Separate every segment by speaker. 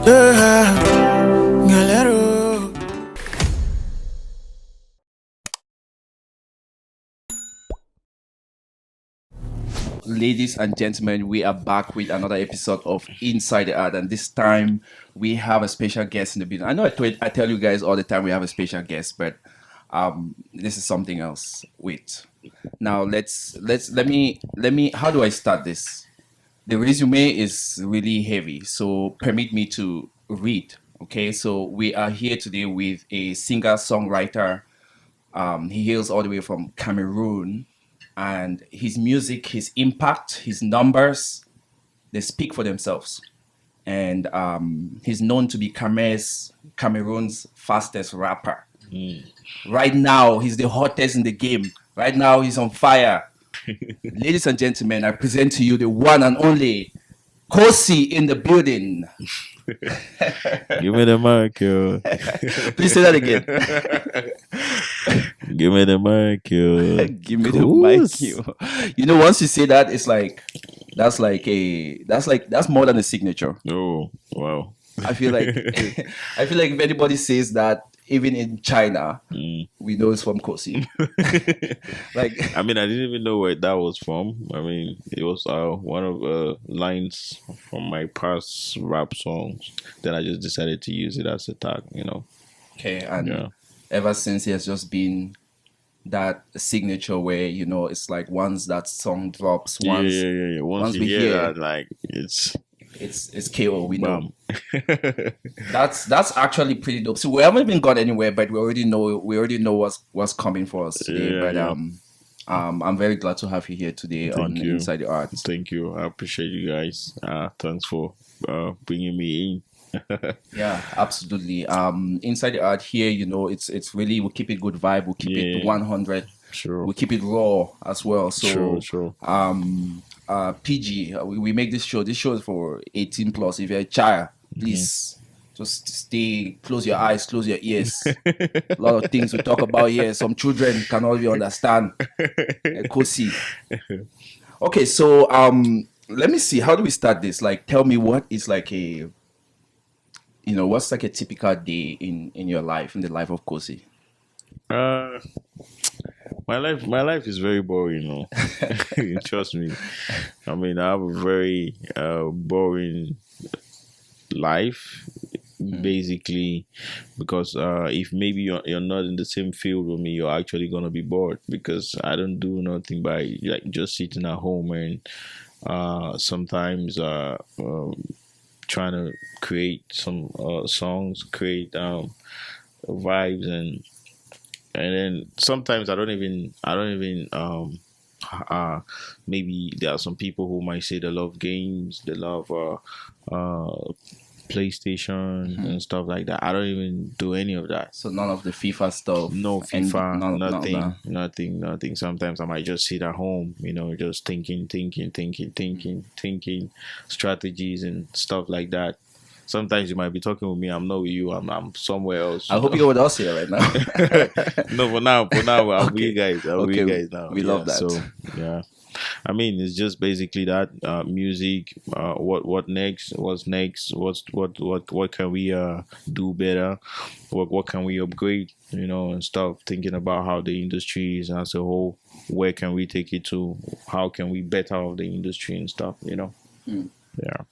Speaker 1: Galero. Ladies and gentlemen, we are back with another episode of Inside the Art, and this time we have a special guest in the building. I know I tell you guys all the time we have a special guest, but this is something else. Wait, now let me How do I start this? The resume is really heavy, so permit me to read. Okay, so we are here today with a singer-songwriter. He hails all the way from Cameroon, and his music, his impact, his numbers, they speak for themselves. And he's known to be Cameroon's fastest rapper. Right now, he's the hottest in the game. Right now, he's on fire. Ladies and gentlemen, I present to you the one and only KOCs in the building.
Speaker 2: Give me the mic, yo.
Speaker 1: Please say that again.
Speaker 2: Give me the mic, yo.
Speaker 1: Give me the mic, yo. You know, once you say that, it's like that's more than a signature.
Speaker 2: Oh, wow.
Speaker 1: I feel like if anybody says that, even in China, we know it's from KOCs. Like,
Speaker 2: I mean, I didn't even know where that was from. I mean, it was one of lines from my past rap songs. Then I just decided to use it as a tag, you know.
Speaker 1: Okay, and ever since it has just been that signature where, you know, it's like once that song drops, once
Speaker 2: Once you hear that, like it's
Speaker 1: KO. We know. That's actually pretty dope. So we haven't even got anywhere, but we already know what's coming for us today. I'm very glad to have you here today on Inside the Art.
Speaker 2: Thank you. I appreciate you guys. Thanks for bringing me in.
Speaker 1: Yeah, absolutely. Inside the Art here, you know, it's really, we keep it good vibe. We keep it 100.
Speaker 2: Sure.
Speaker 1: We keep it raw as well. So
Speaker 2: sure.
Speaker 1: PG. We make this show. This show is for 18 plus. If you're a child, please just stay. Close your eyes. Close your ears. A lot of things we talk about here. Some children cannot even understand. KOCs. Okay, so let me see. How do we start this? Like, tell me what is like what's like a typical day in your life, in the life of KOCs?
Speaker 2: My life is very boring, you know. Trust me. I mean, I have a very boring life, basically, because if maybe you're not in the same field with me, you're actually gonna be bored, because I don't do nothing by like just sitting at home and sometimes trying to create some songs, create vibes, and then sometimes I don't even maybe there are some people who might say they love games, they love PlayStation and stuff like that. I don't even do any of that.
Speaker 1: So none of the FIFA stuff.
Speaker 2: No FIFA, nothing. Sometimes I might just sit at home, you know, just thinking strategies and stuff like that. Sometimes you might be talking with me. I'm not with you. I'm somewhere else.
Speaker 1: I hope you're with us here right now.
Speaker 2: No, for now, I'll be you guys. I'll be you guys now.
Speaker 1: We love that.
Speaker 2: So yeah, I mean, it's just basically that music. What next? What's next? What can we do better? What can we upgrade? You know, and stuff. Thinking about how the industry is as a whole. Where can we take it to? How can we better off the industry and stuff? You know. Yeah.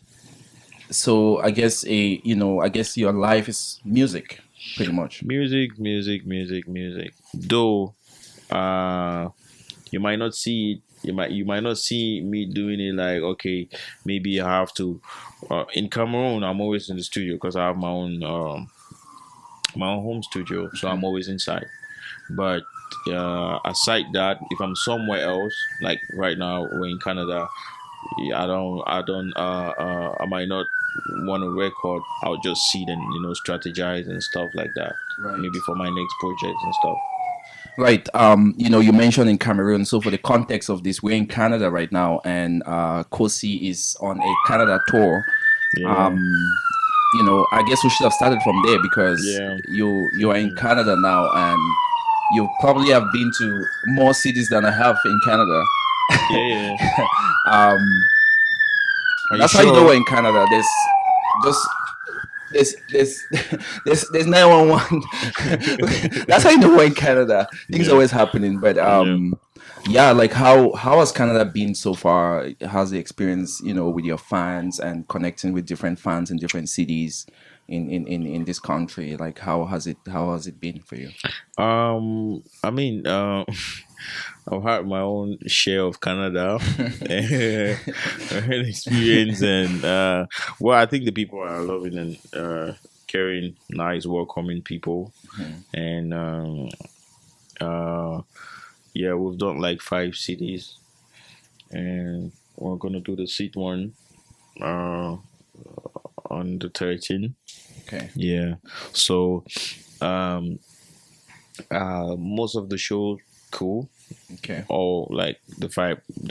Speaker 1: So I guess your life is music, pretty much.
Speaker 2: Music. Though, you might not see it. You might not see me doing it like, okay, maybe I have to. In Cameroon, I'm always in the studio because I have my own home studio, so I'm always inside. But aside that, if I'm somewhere else, like right now we're in Canada, I might not want to record. I'll just sit and, you know, strategize and stuff like that.
Speaker 1: Right.
Speaker 2: Maybe for my next project and stuff.
Speaker 1: Right. You mentioned in Cameroon. So for the context of this, we're in Canada right now, and KOCs is on a Canada tour.
Speaker 2: Yeah.
Speaker 1: I guess we should have started from there, because you are in Canada now, and you probably have been to more cities than I have in Canada.
Speaker 2: Yeah.
Speaker 1: That's how you know we're in Canada. There's just there's there's 911. That's how you know we're in Canada. Things
Speaker 2: Yeah,
Speaker 1: always happening. But
Speaker 2: yeah.
Speaker 1: yeah, like how has Canada been so far? How's the experience, with your fans and connecting with different fans in different cities in this country? Like how has it been for you?
Speaker 2: I mean, I've had my own share of Canada experience, and well, I think the people are loving and caring, nice, welcoming people,
Speaker 1: Mhm.
Speaker 2: and uh, yeah, we've done like 5 cities, and we're gonna do the seat one uh, on the 13th.
Speaker 1: Okay.
Speaker 2: Yeah, so um, most of the shows cool.
Speaker 1: Okay.
Speaker 2: All like the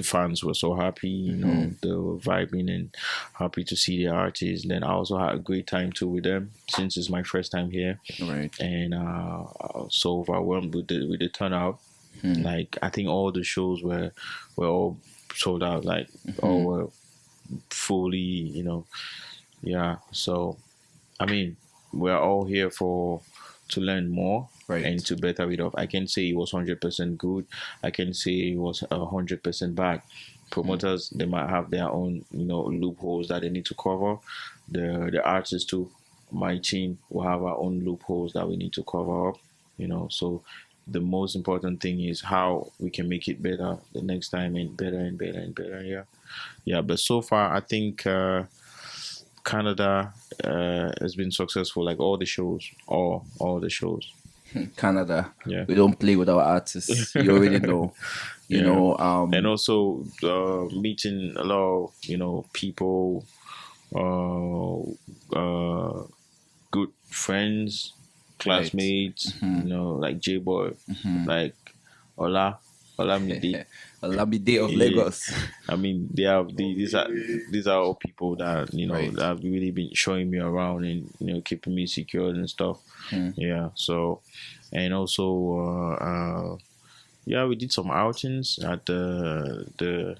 Speaker 2: fans were so happy,
Speaker 1: Hmm.
Speaker 2: they were vibing and happy to see the artists. Then I also had a great time too with them since it's my first time here,
Speaker 1: Right.
Speaker 2: and I was so overwhelmed with the turnout.
Speaker 1: Hmm.
Speaker 2: Like I think all the shows were all sold out, like all
Speaker 1: Hmm.
Speaker 2: were fully, yeah. So I mean, we're all here for to learn more and
Speaker 1: Right.
Speaker 2: to better it off. I can say it was 100% good. I can say it was 100% bad.
Speaker 1: Hmm.
Speaker 2: Promoters, they might have their own loopholes that they need to cover. The artists too. My team will have our own loopholes that we need to cover up. So the most important thing is how we can make it better the next time, and better and better and better. Yeah, yeah. But so far, I think. Canada has been successful, like all the shows, all the shows.
Speaker 1: Canada.
Speaker 2: Yeah,
Speaker 1: We don't play with our artists. You already know. You
Speaker 2: yeah,
Speaker 1: know.
Speaker 2: and also meeting a lot of people, uh, uh, good friends,
Speaker 1: Right.
Speaker 2: classmates.
Speaker 1: Hmm.
Speaker 2: Like J Boy,
Speaker 1: Hmm.
Speaker 2: like Ola, Olamide.
Speaker 1: Day of
Speaker 2: Yeah,
Speaker 1: Lagos.
Speaker 2: I mean, these are all people that
Speaker 1: Right.
Speaker 2: that have really been showing me around and keeping me secure and stuff.
Speaker 1: Hmm.
Speaker 2: Yeah. So, and also, yeah, we did some outings at the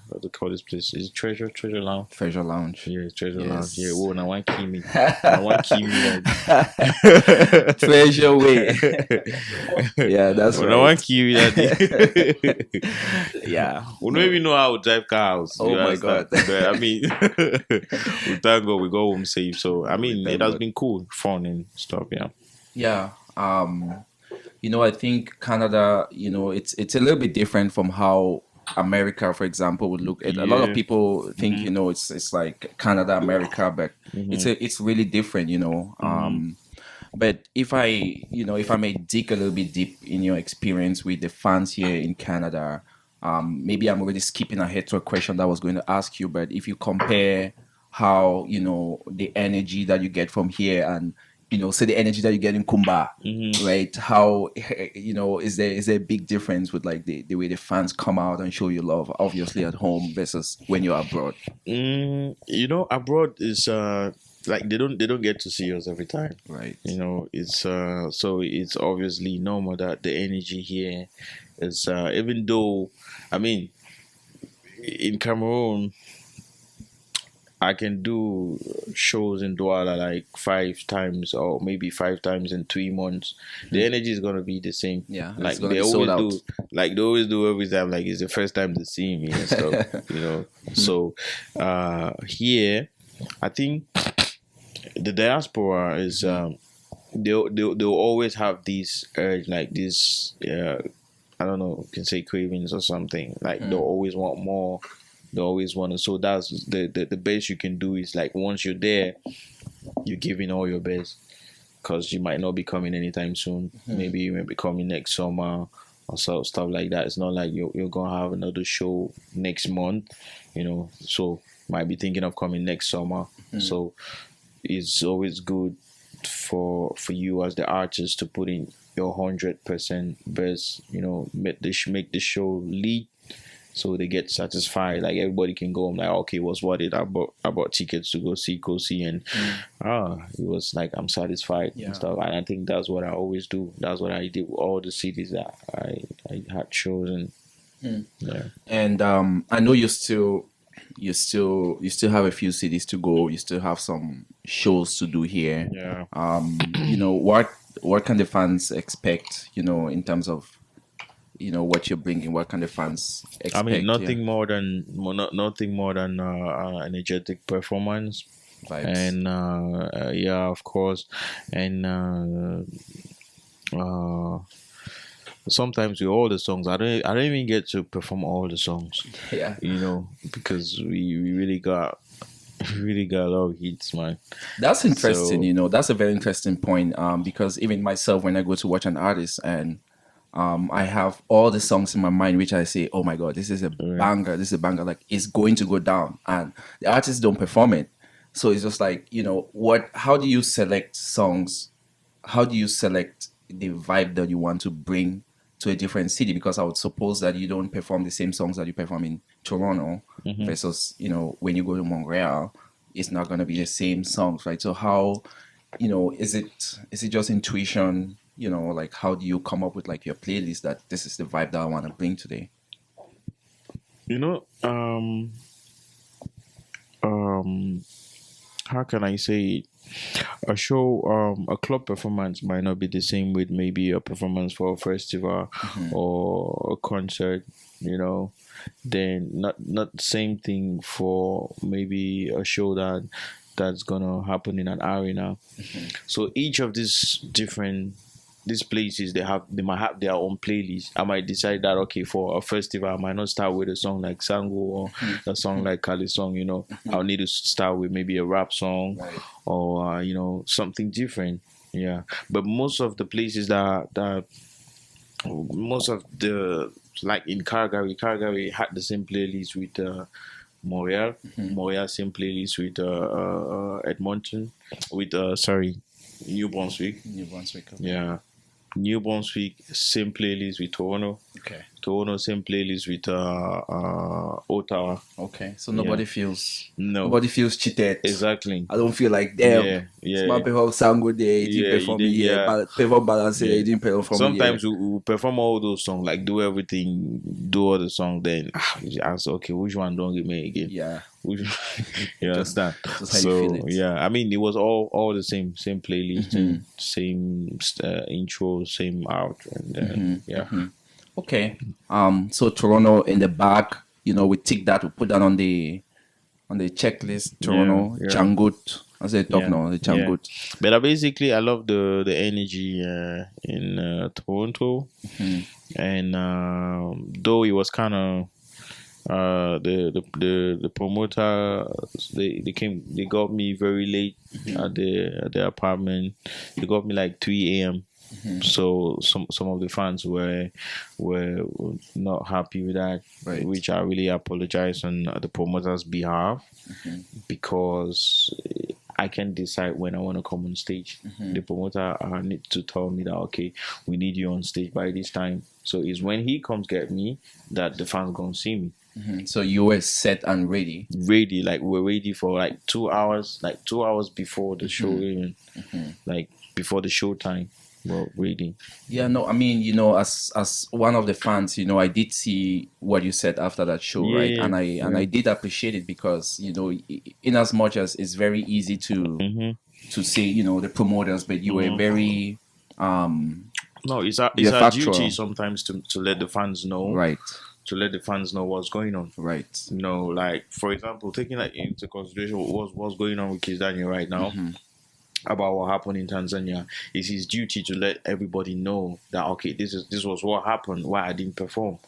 Speaker 2: what do they call this place? Is it Treasure Lounge?
Speaker 1: Treasure Lounge.
Speaker 2: Yeah, Treasure Lounge. Yeah.
Speaker 1: Yes.
Speaker 2: Whoa, now one Kimi. Now one Kimi that.
Speaker 1: Treasure Way. Yeah, that's
Speaker 2: Well, now one
Speaker 1: right.
Speaker 2: Kimi that.
Speaker 1: Yeah.
Speaker 2: We don't
Speaker 1: No.
Speaker 2: even know how to drive cars.
Speaker 1: Oh
Speaker 2: You
Speaker 1: my
Speaker 2: understand?
Speaker 1: God.
Speaker 2: But I mean, we thank God we go home safe. So I
Speaker 1: We
Speaker 2: mean, it
Speaker 1: thank
Speaker 2: has
Speaker 1: God.
Speaker 2: been cool, fun and stuff. Yeah.
Speaker 1: Yeah. I think Canada, it's a little bit different from how America, for example, would look at. A lot of
Speaker 2: Yeah.
Speaker 1: people think,
Speaker 2: Mhm.
Speaker 1: it's like Canada, America, but
Speaker 2: Mhm.
Speaker 1: it's really different.
Speaker 2: Mhm.
Speaker 1: But if I may dig a little bit deep in your experience with the fans here in Canada, maybe I'm already skipping ahead to a question that I was going to ask you. But if you compare how the energy that you get from here and say the energy that you get in Kumba,
Speaker 2: Mhm.
Speaker 1: right? How is there a big difference with like the way the fans come out and show you love, obviously at home versus when you're abroad,
Speaker 2: Abroad is like they don't get to see us every time.
Speaker 1: right?
Speaker 2: It's so it's obviously normal that the energy here is even though I mean in Cameroon I can do shows in Douala like 5 times or maybe 5 times in 3 months. The energy is gonna be the same.
Speaker 1: Yeah, it's
Speaker 2: Like
Speaker 1: gonna be sold out.
Speaker 2: they always do every time. Like it's the first time they see me and stuff. So here, I think the diaspora is they'll always have these urge like this. I don't know, you can say cravings or something. Like they'll always want more. They always want to. So that's the best you can do is like once you're there, you're giving all your best because you might not be coming anytime soon. Maybe you may be coming next summer or so stuff like that. It's not like you're gonna have another show next month, So might be thinking of coming next summer. So it's always good for you as the artist to put in your 100% best. Make the show lead so they get satisfied. Like everybody can go home like, okay, what's what it? I bought tickets to go see KOC and it was like I'm satisfied and
Speaker 1: Yeah.
Speaker 2: stuff. And I think that's what I always do. That's what I did with all the cities that I had chosen. Yeah.
Speaker 1: And I know you still you still have a few cities to go. You still have some shows to do here.
Speaker 2: Yeah.
Speaker 1: What can the fans expect? In terms of what you're bringing. What can the fans
Speaker 2: I mean,
Speaker 1: expect? Yeah,
Speaker 2: nothing more than energetic performance,
Speaker 1: vibes.
Speaker 2: and yeah, of course, and uh, sometimes with all the songs, I don't even get to perform all the songs,
Speaker 1: Yeah.
Speaker 2: because we really got really got a lot of hits, man.
Speaker 1: That's interesting,
Speaker 2: So
Speaker 1: that's a very interesting point. Because even myself, when I go to watch an artist and I have all the songs in my mind, which I say, oh my God, this is a
Speaker 2: yeah.
Speaker 1: banger, this is a banger, like it's going to go down. And the artists don't perform it. So it's just like, how do you select songs? How do you select the vibe that you want to bring to a different city? Because I would suppose that you don't perform the same songs that you perform in Toronto versus, when you go to Montreal, it's not going to be the same songs, right? So how, is it just intuition? Like how do you come up with like your playlist that this is the vibe that I want to bring today?
Speaker 2: you know, um, how can I say it? A show, a club performance might not be the same with maybe a performance for a festival or a concert, you know. Then not the same thing for maybe a show that's gonna happen in an arena. So each of these places, they might have their own playlist. I might decide that, okay, for a festival I might not start with a song like Sango or a song like Kali song. I'll need to start with maybe a rap song,
Speaker 1: Right.
Speaker 2: or something different. Yeah, but most of the places that most of the, like in Calgary had the same playlist with Montreal same playlist with Edmonton, with sorry, New Brunswick.
Speaker 1: New Brunswick. Okay.
Speaker 2: Yeah, New Brunswick same playlist with Toronto.
Speaker 1: Okay.
Speaker 2: Toronto same playlist with Ottawa.
Speaker 1: Okay. So
Speaker 2: Yeah. No,
Speaker 1: nobody feels cheated.
Speaker 2: exactly.
Speaker 1: I don't feel like damn.
Speaker 2: Yeah,
Speaker 1: It's my
Speaker 2: yeah,
Speaker 1: perform sound good there, it didn't
Speaker 2: yeah. You
Speaker 1: perform
Speaker 2: did,
Speaker 1: me here.
Speaker 2: yeah.
Speaker 1: Perform balance there,
Speaker 2: Yeah.
Speaker 1: it didn't perform from me here.
Speaker 2: Sometimes we perform all those songs, like do everything, do all the songs. Then you ask, okay, which one don't give me again?
Speaker 1: Yeah.
Speaker 2: Which, you understand?
Speaker 1: Just how you feel it.
Speaker 2: Yeah, I mean, it was all the same playlist, and same intro, same outro, and then yeah.
Speaker 1: Okay. So Toronto in the back, we tick that, we put that on the checklist. Toronto,
Speaker 2: Yeah.
Speaker 1: Changut. I say talk
Speaker 2: Yeah,
Speaker 1: now, the
Speaker 2: yeah.
Speaker 1: Changut.
Speaker 2: But basically, I love the energy in Toronto, and though it was kind of the promoter, they got me very late at the apartment. They got me like 3 a.m. So some of the fans were not happy with that,
Speaker 1: Right.
Speaker 2: which I really apologize on the promoter's behalf, because I can decide when I want to come on stage. The promoter need to tell me that, okay, we need you on stage by this time. So it's when he comes get me that the fans gonna see me.
Speaker 1: So you were set and ready.
Speaker 2: Ready, like we're ready for like 2 hours, like 2 hours before the show, even like before the show time. We're ready.
Speaker 1: Yeah, no, I mean, as one of the fans, I did see what you said after that show, right?
Speaker 2: Yeah,
Speaker 1: And I did appreciate it because, in as much as it's very easy to say, the promoters, but you were very
Speaker 2: No, it's our
Speaker 1: you're factual.
Speaker 2: duty sometimes to let the fans know,
Speaker 1: Right.
Speaker 2: to let the fans know what's going on.
Speaker 1: Right.
Speaker 2: Like for example, taking that into consideration, what's going on with Kiss Daniel right now, about what happened in Tanzania, is his duty to let everybody know that, okay, this was what happened, why I didn't perform.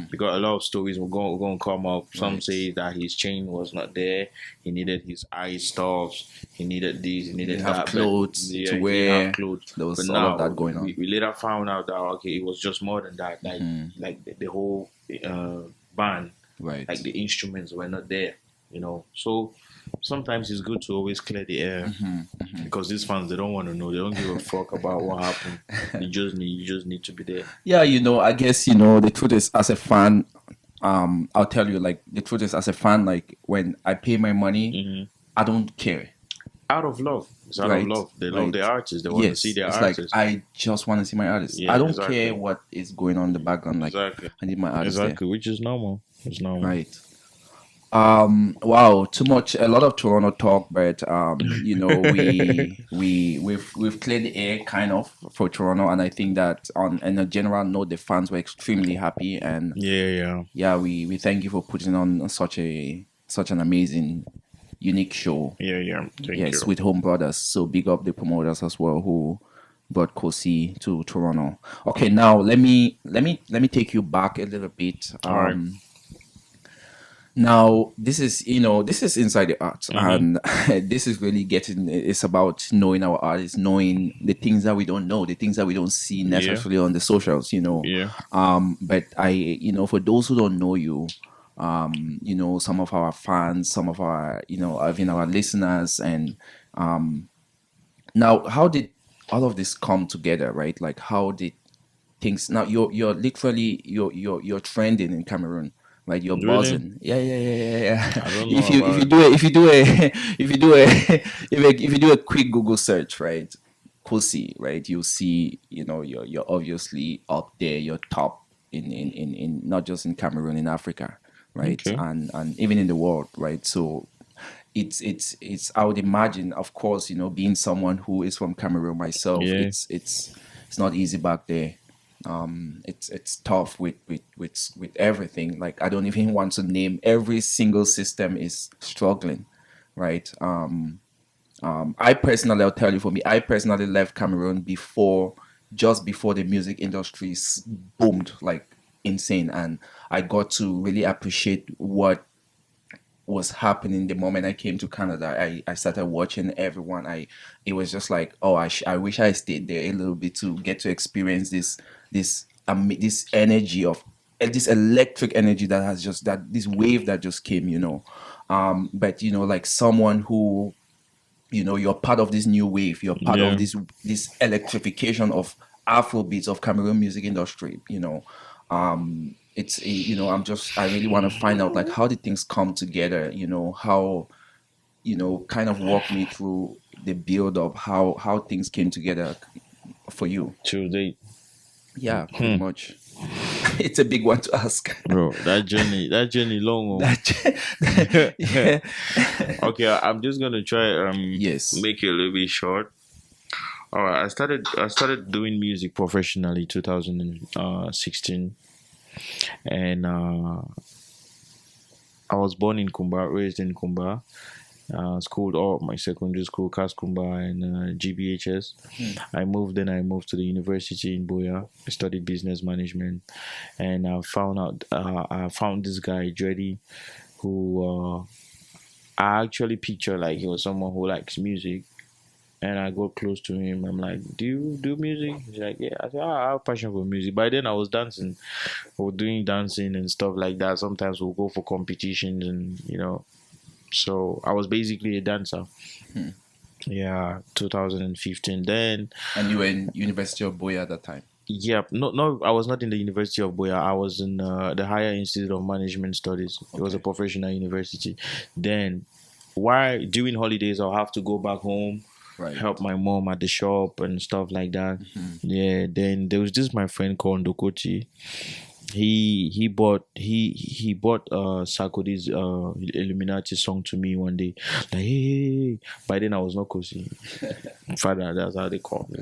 Speaker 2: Because a lot of stories were going to come up. Some
Speaker 1: Right.
Speaker 2: say that his chain was not there, he needed his eye stuffs, he needed this, he needed
Speaker 1: Didn't
Speaker 2: that.
Speaker 1: have
Speaker 2: but-
Speaker 1: clothes
Speaker 2: yeah,
Speaker 1: to
Speaker 2: he didn't
Speaker 1: wear.
Speaker 2: have clothes.
Speaker 1: There was
Speaker 2: But
Speaker 1: all
Speaker 2: now
Speaker 1: of that going on.
Speaker 2: we later found out that, okay, it was just more than that. Like the whole band,
Speaker 1: Right.
Speaker 2: like the instruments were not there. So sometimes it's good to always clear the air, because these fans, they don't want to know, they don't give a fuck about what happened. You just need to be there.
Speaker 1: Yeah, I guess, the truth is, as a fan, I'll tell you, like, the truth is, as a fan, like, when I pay my money, I don't care.
Speaker 2: Out of love. It's out
Speaker 1: Right,
Speaker 2: of love. They love
Speaker 1: right.
Speaker 2: their artists. They want to
Speaker 1: Yes,
Speaker 2: see their
Speaker 1: it's
Speaker 2: artists.
Speaker 1: like I just want to see my artist.
Speaker 2: Yeah,
Speaker 1: I don't
Speaker 2: exactly.
Speaker 1: care what is going on in the background. Like,
Speaker 2: Exactly.
Speaker 1: I need my artist
Speaker 2: Exactly, which is normal. It's normal.
Speaker 1: there. Right. Wow, too much, a lot of Toronto talk, but we've cleared the air kind of for Toronto, and I think that on a general note, the fans were extremely happy, and
Speaker 2: Yeah, yeah,
Speaker 1: yeah, we thank you for putting on such an amazing, unique show.
Speaker 2: yeah, yeah. Thank
Speaker 1: Yes,
Speaker 2: you.
Speaker 1: with Home Brothers. So big up the promoters as well who brought KOC to Toronto. Okay, now let me take you back a little bit.
Speaker 2: All right.
Speaker 1: Now this is inside the arts,
Speaker 2: Mm-hmm.
Speaker 1: and this is really getting. It's about knowing our artists, knowing the things that we don't know, the things that we don't see
Speaker 2: Yeah,
Speaker 1: necessarily on the socials.
Speaker 2: yeah.
Speaker 1: But for those who don't know you, some of our fans, some of our, even our listeners, and now how did all of this come together, right? Like how did things now you're literally you're trending in Cameroon, like you're
Speaker 2: Really?
Speaker 1: buzzing. Yeah, yeah, yeah, yeah, yeah.
Speaker 2: I don't
Speaker 1: if
Speaker 2: know
Speaker 1: you if
Speaker 2: about
Speaker 1: you
Speaker 2: it.
Speaker 1: do a if you do a if you do a if you do a quick Google search, right, Pussy, right, you'll see, you're obviously up there, you're top in not just in Cameroon, in Africa, right,
Speaker 2: Okay.
Speaker 1: and even in the world, right. So it's I would imagine, of course, being someone who is from Cameroon myself,
Speaker 2: Yeah.
Speaker 1: it's not easy back there. It's tough with everything. Like I don't even want to name, every single system is struggling, right. I personally, I'll tell you, for me, I personally left Cameroon just before the music industry boomed like insane, and I got to really appreciate what was happening the moment I came to Canada. I started watching everyone. It was just like, oh, I wish I stayed there a little bit to get to experience this energy of this electric energy that has just that this wave that just came. But like someone who, you're part of this new wave. You're part of
Speaker 2: Yeah.
Speaker 1: this electrification of Afrobeats, of Cameroon music industry. It's I really want to find out, like, how did things come together. How, kind of walk me through the build of how things came together for you.
Speaker 2: Tuesday.
Speaker 1: Yeah, pretty
Speaker 2: Hmm.
Speaker 1: much. It's a big one to ask.
Speaker 2: Bro, that journey long.
Speaker 1: That,
Speaker 2: Oh.
Speaker 1: yeah.
Speaker 2: Okay, I'm just gonna try
Speaker 1: Yes.
Speaker 2: make it a little bit short. All right, I started doing music professionally 2016, and I was born in Kumba, raised in Kumba. Schooled all my secondary school, Kaskumba and GBHS.
Speaker 1: Hmm.
Speaker 2: I moved to the university in Boya. I studied business management, and I found this guy Dreddy, who I actually picture like he was someone who likes music. And I got close to him. I'm like, "Do you do music?" He's like, "Yeah." I said, "I have passion for music." By then, I was dancing, or doing dancing and stuff like that. Sometimes we'll go for competitions, and so I was basically a dancer.
Speaker 1: Hmm.
Speaker 2: Yeah, 2015. Then,
Speaker 1: And you were in University of Boya at that time.
Speaker 2: yeah, no, I was not in the University of Boya. I was in the Higher Institute of Management Studies. It was a
Speaker 1: Okay.
Speaker 2: professional university. Then, while during holidays, I'll have to go back home,
Speaker 1: Right.
Speaker 2: help my mom at the shop and stuff like that.
Speaker 1: Mhm.
Speaker 2: Yeah. Then there was this my friend called Ndokochi. He bought Sarkozy's Illuminati song to me one day. Like, hey. By then I was not Kosi. Father, that's how they call me.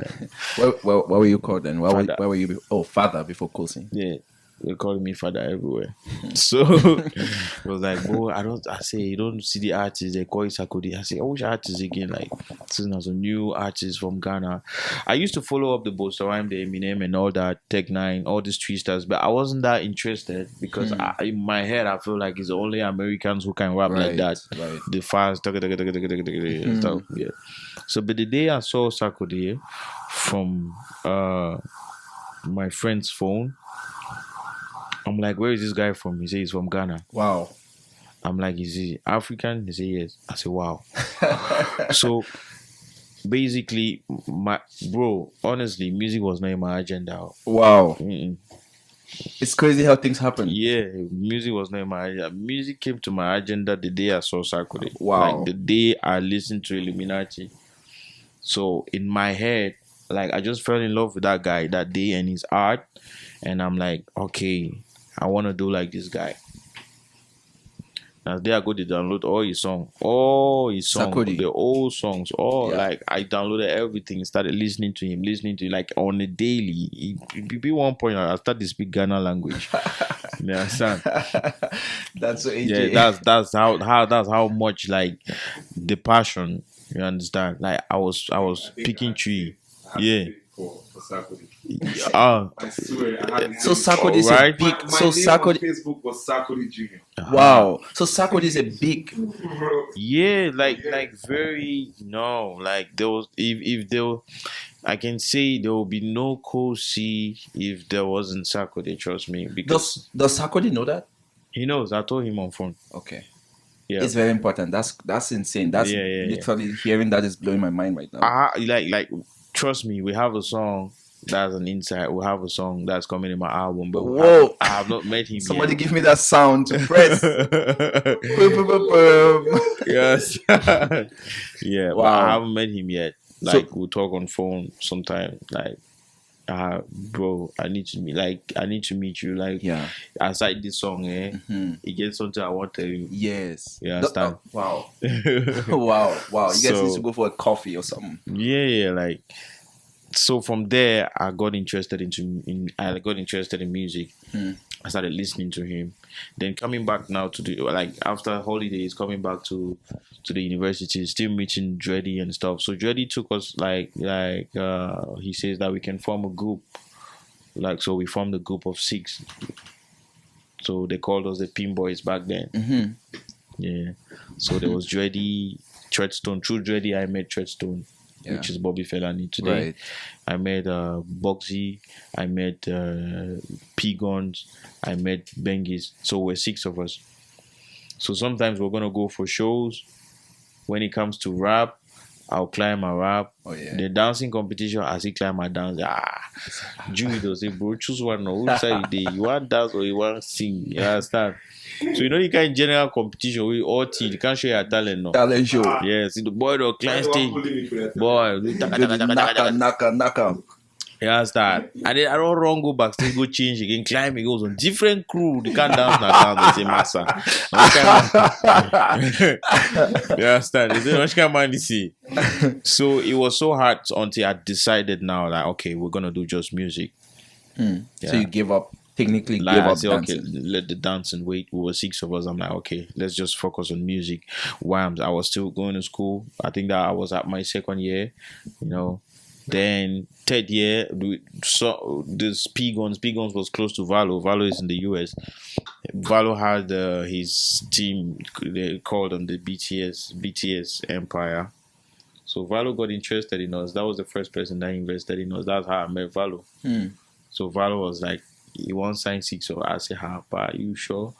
Speaker 2: Like,
Speaker 1: What were you called then?
Speaker 2: father.
Speaker 1: Where were you? Oh, father before Kosi.
Speaker 2: Yeah. They called me father everywhere. So it was like, bro, I say you don't see the artists, they call it Sarkodie. I say, I wish artists again, like since there's a new artist from Ghana. I used to follow up the Bossa Rhyme, the Eminem and all that, Tech Nine, all these twisters, but I wasn't that interested because in my head I feel like it's only Americans who can rap like
Speaker 1: Right.
Speaker 2: that.
Speaker 1: Right.
Speaker 2: The fast and stuff. Yeah. So but the day I saw Sarkodie from my friend's phone, I'm like, where is this guy from? He said he's from Ghana.
Speaker 1: Wow.
Speaker 2: I'm like, is he African? He said yes. I said, wow. So basically, my bro, honestly, music was not in my agenda.
Speaker 1: Wow.
Speaker 2: Mm-mm.
Speaker 1: It's crazy how things happen.
Speaker 2: Yeah, music was not in my agenda. Music came to my agenda the day I saw Sarkodie. Like
Speaker 1: Wow.
Speaker 2: the day I listened to Illuminati. So in my head, like I just fell in love with that guy that day and his art. And I'm like, okay, I want to do like this guy. And there I go to download all his songs,
Speaker 1: Sarkodie.
Speaker 2: the old songs, all
Speaker 1: Yeah.
Speaker 2: like I downloaded everything, started listening to him, like on a daily. Be one point I started to speak Ghana language. You understand?
Speaker 1: That's so
Speaker 2: Yeah,
Speaker 1: AJ.
Speaker 2: that's how much like the passion. You understand? Like I was picking tree. Yeah.
Speaker 3: For Sarkodie.
Speaker 2: Ah,
Speaker 3: I swear, I had
Speaker 1: So Sarkodie is a
Speaker 2: Alright.
Speaker 1: big.
Speaker 3: my
Speaker 1: So
Speaker 3: name on
Speaker 1: Sarkodie.
Speaker 3: Facebook was Sarkodie Junior.
Speaker 1: Wow. So Sarkodie is a big.
Speaker 2: yeah, like very no, like there was if there was, I can say there will be no KOC if there wasn't Sarkodie, trust me, because
Speaker 1: Does Sarkodie know that?
Speaker 2: he knows. I told him on phone.
Speaker 1: Okay.
Speaker 2: Yeah.
Speaker 1: It's very important. That's insane. That's
Speaker 2: Yeah.
Speaker 1: literally hearing that is blowing my mind right now.
Speaker 2: Like trust me, we have a song that's an insight. We have a song that's coming in my album, but
Speaker 1: Whoa.
Speaker 2: I have not met him
Speaker 1: Somebody
Speaker 2: yet.
Speaker 1: give me that sound to press.
Speaker 2: Yes. Yeah, but
Speaker 1: Wow.
Speaker 2: I haven't met him yet. Like we'll talk on phone sometime. Like, bro, I need to meet you. Like,
Speaker 1: Yeah.
Speaker 2: aside this song, it gets something I want to tell you.
Speaker 1: Yes.
Speaker 2: You understand?
Speaker 1: Wow. Wow. Wow. You guys
Speaker 2: So-
Speaker 1: need to go for a coffee or something.
Speaker 2: Yeah, like. So from there, I got interested in music. I started listening to him. Then coming back now to after holidays, coming back to the university, still meeting Dreddy and stuff. So Dreddy took us he says that we can form a group. Like, so we formed a group of 6. So they called us the Pin Boys back then. Yeah. So there was Dreddy, Treadstone. Through Dreddy, I met Treadstone.
Speaker 1: Yeah.
Speaker 2: Which is Bobby Felani today.
Speaker 1: Right.
Speaker 2: I met Boxy, I met P-Guns, I met Bengis. So we're 6 of us. So sometimes we're gonna go for shows. When it comes to rap, I'll climb my rap.
Speaker 1: Oh yeah.
Speaker 2: The dancing competition, I see climb my dance. Jimmy does say, bro, choose one. No, which side you dey? You want dance or you want sing? You understand? So you know the kind of general competition we all teach. You can't show your talent, no.
Speaker 1: Talent show.
Speaker 2: Yeah, see the boy don't climb stage. Boy,
Speaker 1: Naka.
Speaker 2: you understand? And then I don't run go backstage, go change again, climb. He goes on different crew. They can't dance now. They say massa. You understand? They say much kind man this see. So it was so hard until I decided now that okay, we're gonna do just music.
Speaker 1: So you gave up. Technically,
Speaker 2: Like
Speaker 1: gave
Speaker 2: I
Speaker 1: up
Speaker 2: said,
Speaker 1: dancing.
Speaker 2: okay, let the dancing wait. We were 6 of us. I'm like, okay, let's just focus on music. I was still going to school. I think that I was at my 2nd year, you know. Then 3rd year, so this P-Guns was close to Valo. Valo is in the US. Valo had his team. They called on the BTS Empire. So Valo got interested in us. That was the first person that invested in us. That's how I met Valo. So Valo was like, you want to sign 6 of us? I said, are you sure?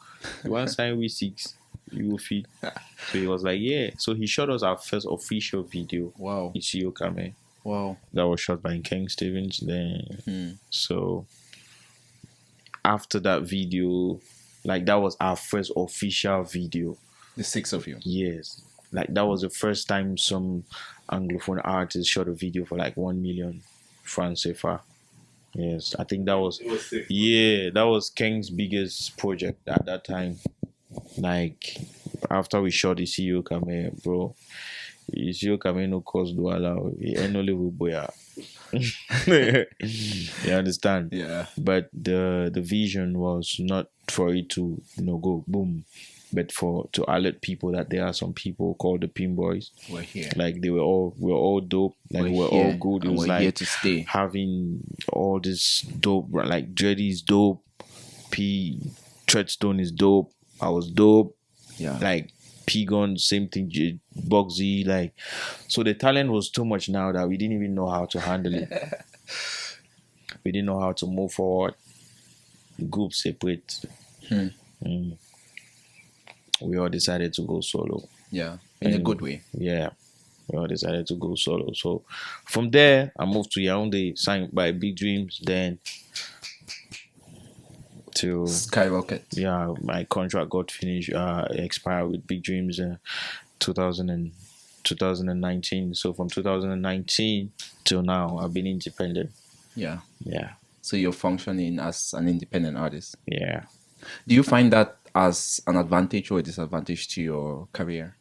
Speaker 2: You want to sign with 6? You will fit. So he was like, yeah. So he showed us our first official video.
Speaker 1: Wow.
Speaker 2: It's Kame.
Speaker 1: Wow.
Speaker 2: That was shot by King Stevens. Then, so after that video, like that was our first official video.
Speaker 1: The 6 of you.
Speaker 2: Yes. Like that was the first time some Anglophone artist shot a video for like 1 million francs CFA. Yes, I think that was
Speaker 3: sick.
Speaker 2: yeah, that was King's biggest project at that time. Like after we shot the CEO Kame, bro, the CEO Kame no cause do allow only we boya. You understand?
Speaker 1: Yeah.
Speaker 2: But the vision was not for it to go boom, but to alert people that there are some people called the Pin Boys.
Speaker 1: We're here.
Speaker 2: Like we're all dope. Like we're all
Speaker 1: here,
Speaker 2: good. It
Speaker 1: and
Speaker 2: was
Speaker 1: we're
Speaker 2: like
Speaker 1: here to stay.
Speaker 2: having all this dope, like Dreddy's dope, Treadstone is dope, I was dope,
Speaker 1: Yeah.
Speaker 2: like P-Gun, same thing, Boxy, like, so the talent was too much now that we didn't even know how to handle it. We didn't know how to move forward. Group separate. We all decided to go solo.
Speaker 1: Yeah. In a good way.
Speaker 2: Yeah. We all decided to go solo. So from there, I moved to Yaoundé, signed by Big Dreams. Then to
Speaker 1: Skyrocket.
Speaker 2: yeah, my contract got finished, expired with Big Dreams 2019. So from 2019 till now, I've been independent.
Speaker 1: Yeah.
Speaker 2: Yeah,
Speaker 1: So you're functioning as an independent artist.
Speaker 2: yeah.
Speaker 1: Do you find that as an advantage or a disadvantage to your career?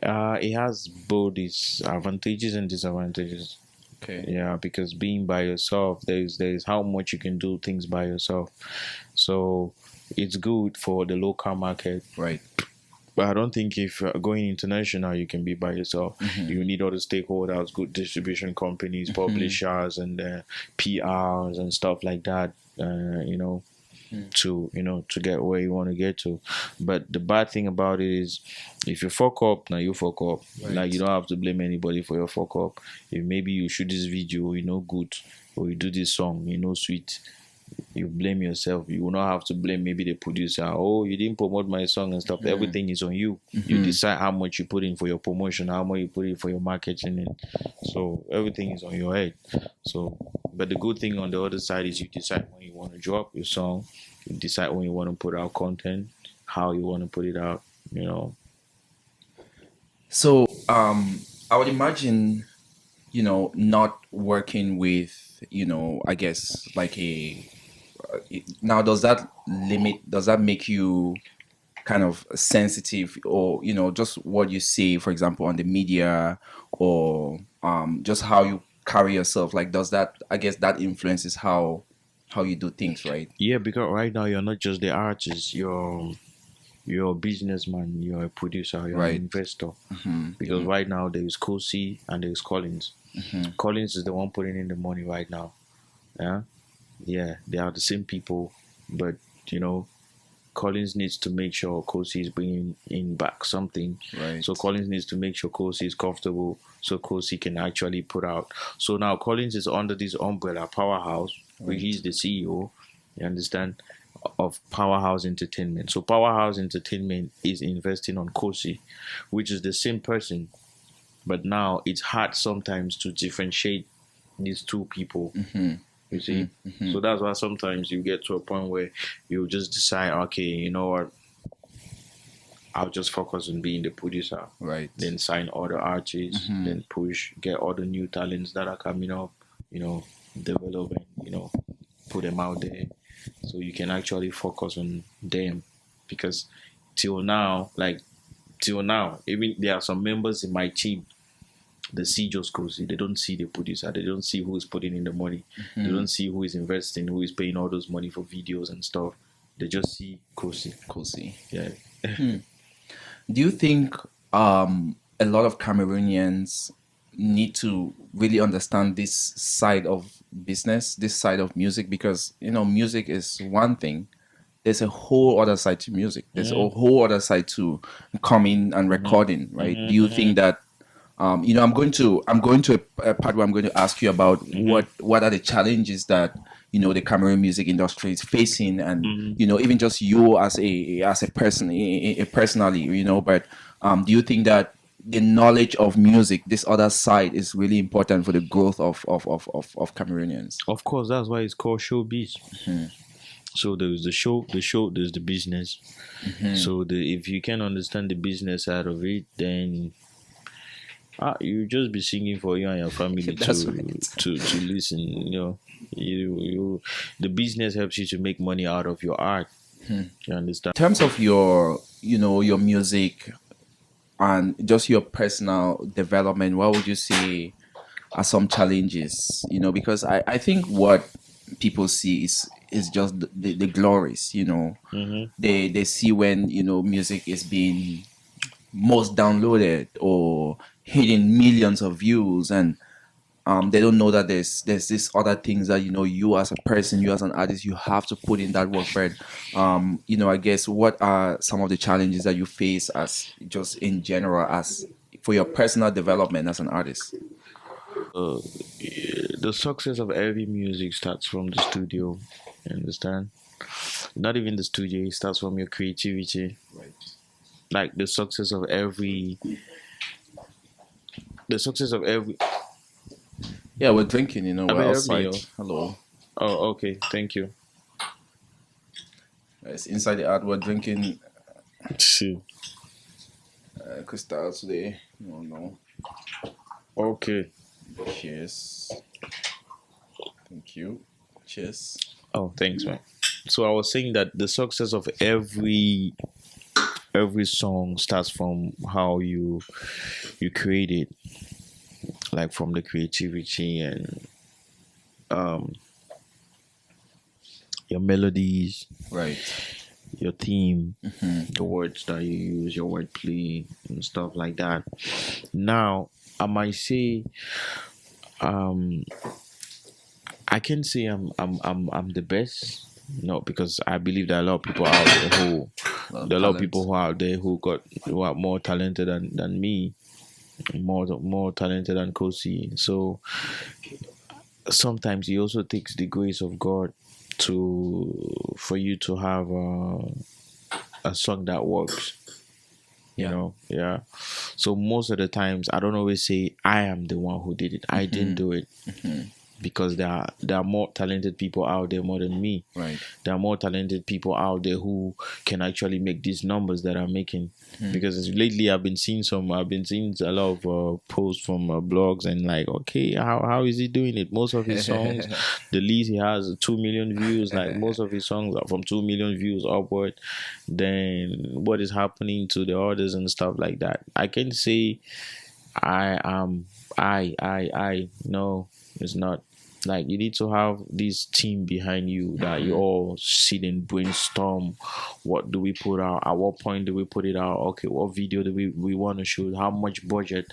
Speaker 2: It has both its advantages and disadvantages.
Speaker 1: Okay.
Speaker 2: Yeah, because being by yourself, there's how much you can do things by yourself. So it's good for the local market.
Speaker 1: Right.
Speaker 2: But I don't think if you're going international, you can be by yourself. You need all the stakeholders, good distribution companies, publishers, and PRs and stuff like that. You know, to get where you want to get to. But the bad thing about it is, if you fuck up, now you fuck up.
Speaker 1: Right.
Speaker 2: Like you don't have to blame anybody for your fuck up. If maybe you shoot this video, you know good, or you do this song, you know sweet, you blame yourself. You will not have to blame maybe the producer. Oh, you didn't promote my song and stuff. Everything is on you. You decide how much you put in for your promotion, how much you put in for your marketing, and so everything is on your head. So, but the good thing on the other side is you decide when you want to drop your song. You decide when you want to put out content, how you want to put it out. You know.
Speaker 1: So, I would imagine, not working with, I guess like now does that make you kind of sensitive, or just what you say, for example, on the media, or just how you carry yourself, like does that, I guess that influences how you do things, right?
Speaker 2: Yeah, because right now you're not just the artist. You're a businessman. You're a producer. You're an
Speaker 1: Right.
Speaker 2: investor. Because right now there is KOC and there is Collins. Collins is the one putting in the money right now. Yeah, they are the same people, but Collins needs to make sure KOC is bringing in back something.
Speaker 1: Right.
Speaker 2: So Collins needs to make sure KOC is comfortable, so KOC can actually put out. So now Collins is under this umbrella, Powerhouse, where he's the CEO. You understand? Of Powerhouse Entertainment. So Powerhouse Entertainment is investing on KOC, which is the same person, but now it's hard sometimes to differentiate these two people. You see, so that's why sometimes you get to a point where you just decide, okay, you know what, I'll just focus on being the producer,
Speaker 1: Right.
Speaker 2: then sign other artists, then push, get all the new talents that are coming up, develop and put them out there, so you can actually focus on them. Because till now, even there are some members in my team. They see just KOC. They don't see the producer. They don't see who is putting in the money. They don't see who is investing, who is paying all those money for videos and stuff. They just see KOC.
Speaker 1: KOC.
Speaker 2: Yeah.
Speaker 1: Do you think a lot of Cameroonians need to really understand this side of business, this side of music? Because music is one thing. There's a whole other side to music. There's a whole other side to coming and recording, right? Do you think that I'm going to a part where I'm going to ask you about what are the challenges that the Cameroon music industry is facing, and even just you as a person, personally, but do you think that the knowledge of music, this other side, is really important for the growth of Cameroonians?
Speaker 2: Of course, that's why it's called showbiz. So there's the show, there's the business. So if you can understand the business side of it, then you just be singing for you and your family to listen. You the business helps you to make money out of your art. You understand?
Speaker 1: In terms of your your music and just your personal development, what would you say are some challenges? Because I think what people see is just the glories. They see when music is being most downloaded or hitting millions of views, and they don't know that there's this other things that you as a person, you as an artist, you have to put in that work. But I guess, what are some of the challenges that you face as just in general, as for your personal development as an artist?
Speaker 2: The success of every music starts from the studio. You understand? Not even the studio, it starts from your creativity.
Speaker 1: Right.
Speaker 2: Like the success of every
Speaker 1: Yeah, we're drinking. We're outside.
Speaker 2: every
Speaker 1: Hello.
Speaker 2: Oh, okay, thank you.
Speaker 1: It's inside the art. We're drinking
Speaker 2: See.
Speaker 1: Cristal today. No.
Speaker 2: Okay.
Speaker 1: Cheers. Thank you. Cheers.
Speaker 2: Oh, thanks, man. So I was saying that the success of every song starts from how you create it, like from the creativity and um your melodies,
Speaker 1: Right.
Speaker 2: your theme,
Speaker 1: Mm-hmm.
Speaker 2: the words that you use, your wordplay and stuff like that. Now, I might say, um, I can say I'm the best. No, because I believe there are a lot of people out there who there are a lot of people who are out there who are more talented than me, more talented than KOC. So sometimes it also takes the grace of God for you to have a song that works. You
Speaker 1: Yeah.
Speaker 2: know, yeah. So most of the times, I don't always say I am the one who did it. I didn't do it
Speaker 1: Mm-hmm.
Speaker 2: because there are more talented people out there more than me.
Speaker 1: Right.
Speaker 2: There are more talented people out there who can actually make these numbers that I'm making. Because lately I've been seeing a lot of posts from blogs and like, okay, how is he doing it? Most of his songs, the least he has 2 million views. Like most of his songs are from 2 million views upward. Then what is happening to the others and stuff like that? I can say I am I no, it's not. Like you need to have this team behind you that you all sit and brainstorm. What do we put out? At what point do we put it out? Okay, what video do we want to shoot? How much budget?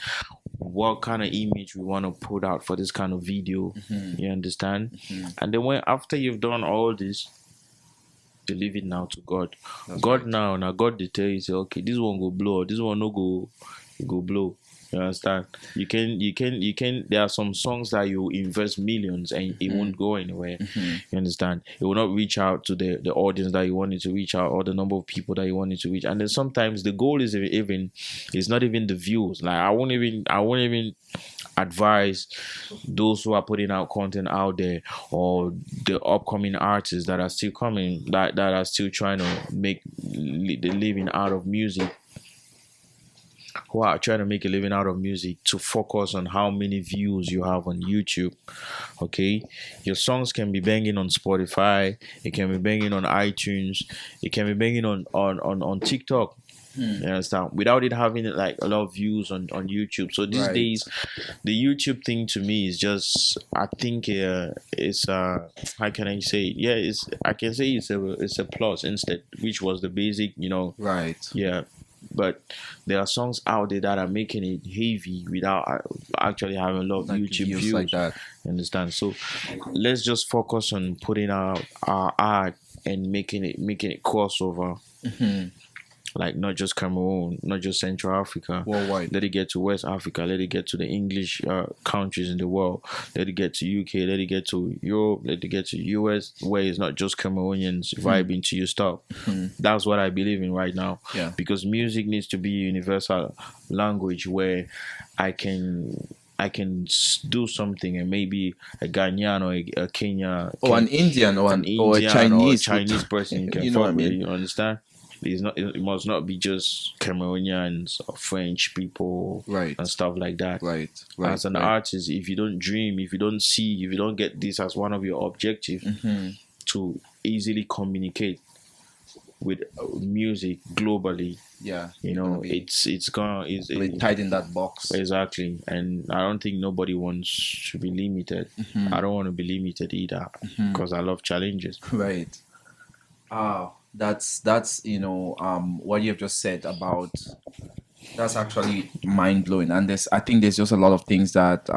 Speaker 2: What kind of image we want to put out for this kind of video? You understand? And then when after you've done all this, you leave it now to God. God
Speaker 1: right.
Speaker 2: now God they tell you say, okay, this one go blow, or this one no go blow. You understand? You can. There are some songs that you invest millions and it won't go anywhere. You understand? It will not reach out to the audience that you wanted to reach out, or the number of people that you wanted to reach. And then sometimes the goal is it's not even the views. Like I won't even advise those who are putting out content out there, or the upcoming artists that are still coming, that are still trying to make the living out of music, who are trying to make a living out of music, to focus on how many views you have on YouTube. Okay, your songs can be banging on Spotify, it can be banging on iTunes, it can be banging on TikTok. You understand? Without it having like a lot of views on YouTube. So these
Speaker 1: Right.
Speaker 2: days, the YouTube thing to me is just, I think it's how can I say it? Yeah, I can say it's a plus instead, which was the basic,
Speaker 1: Right.
Speaker 2: yeah. But there are songs out there that are making it heavy without actually having a lot of
Speaker 1: Like
Speaker 2: YouTube views.
Speaker 1: like that.
Speaker 2: You understand? So let's just focus on putting out our art and making it crossover. Like not just Cameroon, not just Central Africa.
Speaker 1: Worldwide.
Speaker 2: Let it get to West Africa. Let it get to the English countries in the world. Let it get to UK. Let it get to Europe. Let it get to US, where it's not just Cameroonians vibing to your stuff. That's what I believe in right now.
Speaker 1: Yeah.
Speaker 2: Because music needs to be a universal language where I can do something, and maybe a Ghanaian or a Kenyan
Speaker 1: Or an Indian or an or a
Speaker 2: Indian
Speaker 1: Chinese.
Speaker 2: or a Chinese person can
Speaker 1: You know what I
Speaker 2: fuck with.
Speaker 1: mean?
Speaker 2: You understand? It must not be just Cameroonians or French people,
Speaker 1: Right.
Speaker 2: and stuff like that.
Speaker 1: Right.
Speaker 2: As an artist, if you don't dream, if you don't see, if you don't get this as one of your objectives, to easily communicate with music globally,
Speaker 1: Yeah.
Speaker 2: it's gonna
Speaker 1: Like tied in that box.
Speaker 2: exactly. And I don't think nobody wants to be limited. I don't want to be limited either, because I love challenges.
Speaker 1: Right. That's what you've just said about, that's actually mind blowing. And I think there's just a lot of things that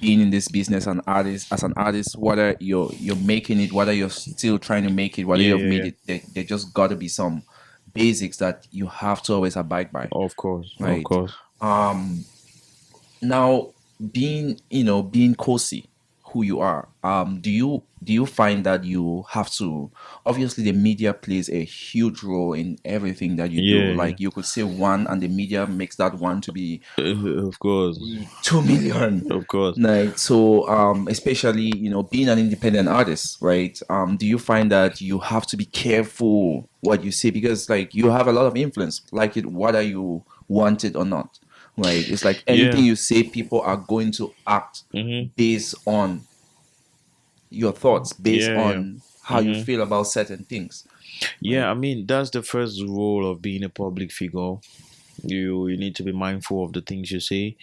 Speaker 1: being in this business as an artist, whether you're making it, whether you're still trying to make it, whether you've made it, there just gotta be some basics that you have to always abide by.
Speaker 2: Of course,
Speaker 1: Right.
Speaker 2: of course.
Speaker 1: Now, being KOC, who you are, do you find that you have to, obviously the media plays a huge role in everything that you do.
Speaker 2: Yeah.
Speaker 1: Like you could say one and the media makes that one to be
Speaker 2: Of course,
Speaker 1: 2 million.
Speaker 2: of course.
Speaker 1: Like, so especially being an independent artist, right? Do you find that you have to be careful what you say, because like you have a lot of influence, like it whether you want it or not, right? It's like anything you say, people are going to act based on your thoughts, based on how you feel about certain things.
Speaker 2: Yeah, I mean that's the first role of being a public figure. You need to be mindful of the things you say.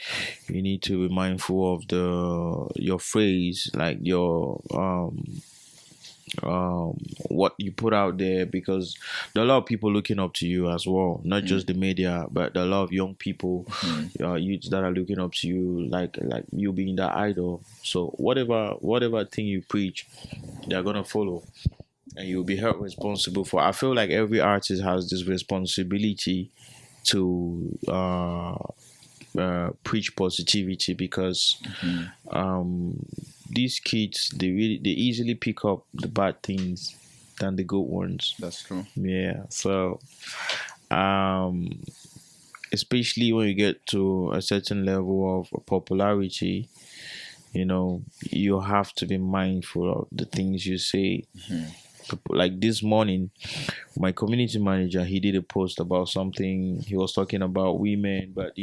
Speaker 2: You need to be mindful of your phrase, like your what you put out there, because there are a lot of people looking up to you as well, not just the media, but there are a lot of young people, youths that are looking up to you, like you being the idol. So whatever thing you preach, they're gonna follow, and you'll be held responsible for. I feel like every artist has this responsibility to preach positivity, because these kids, they easily pick up the bad things than the good ones.
Speaker 1: That's true.
Speaker 2: Yeah. So especially when you get to a certain level of popularity, you have to be mindful of the things you say. Like this morning, my community manager, he did a post about something. He was talking about women, but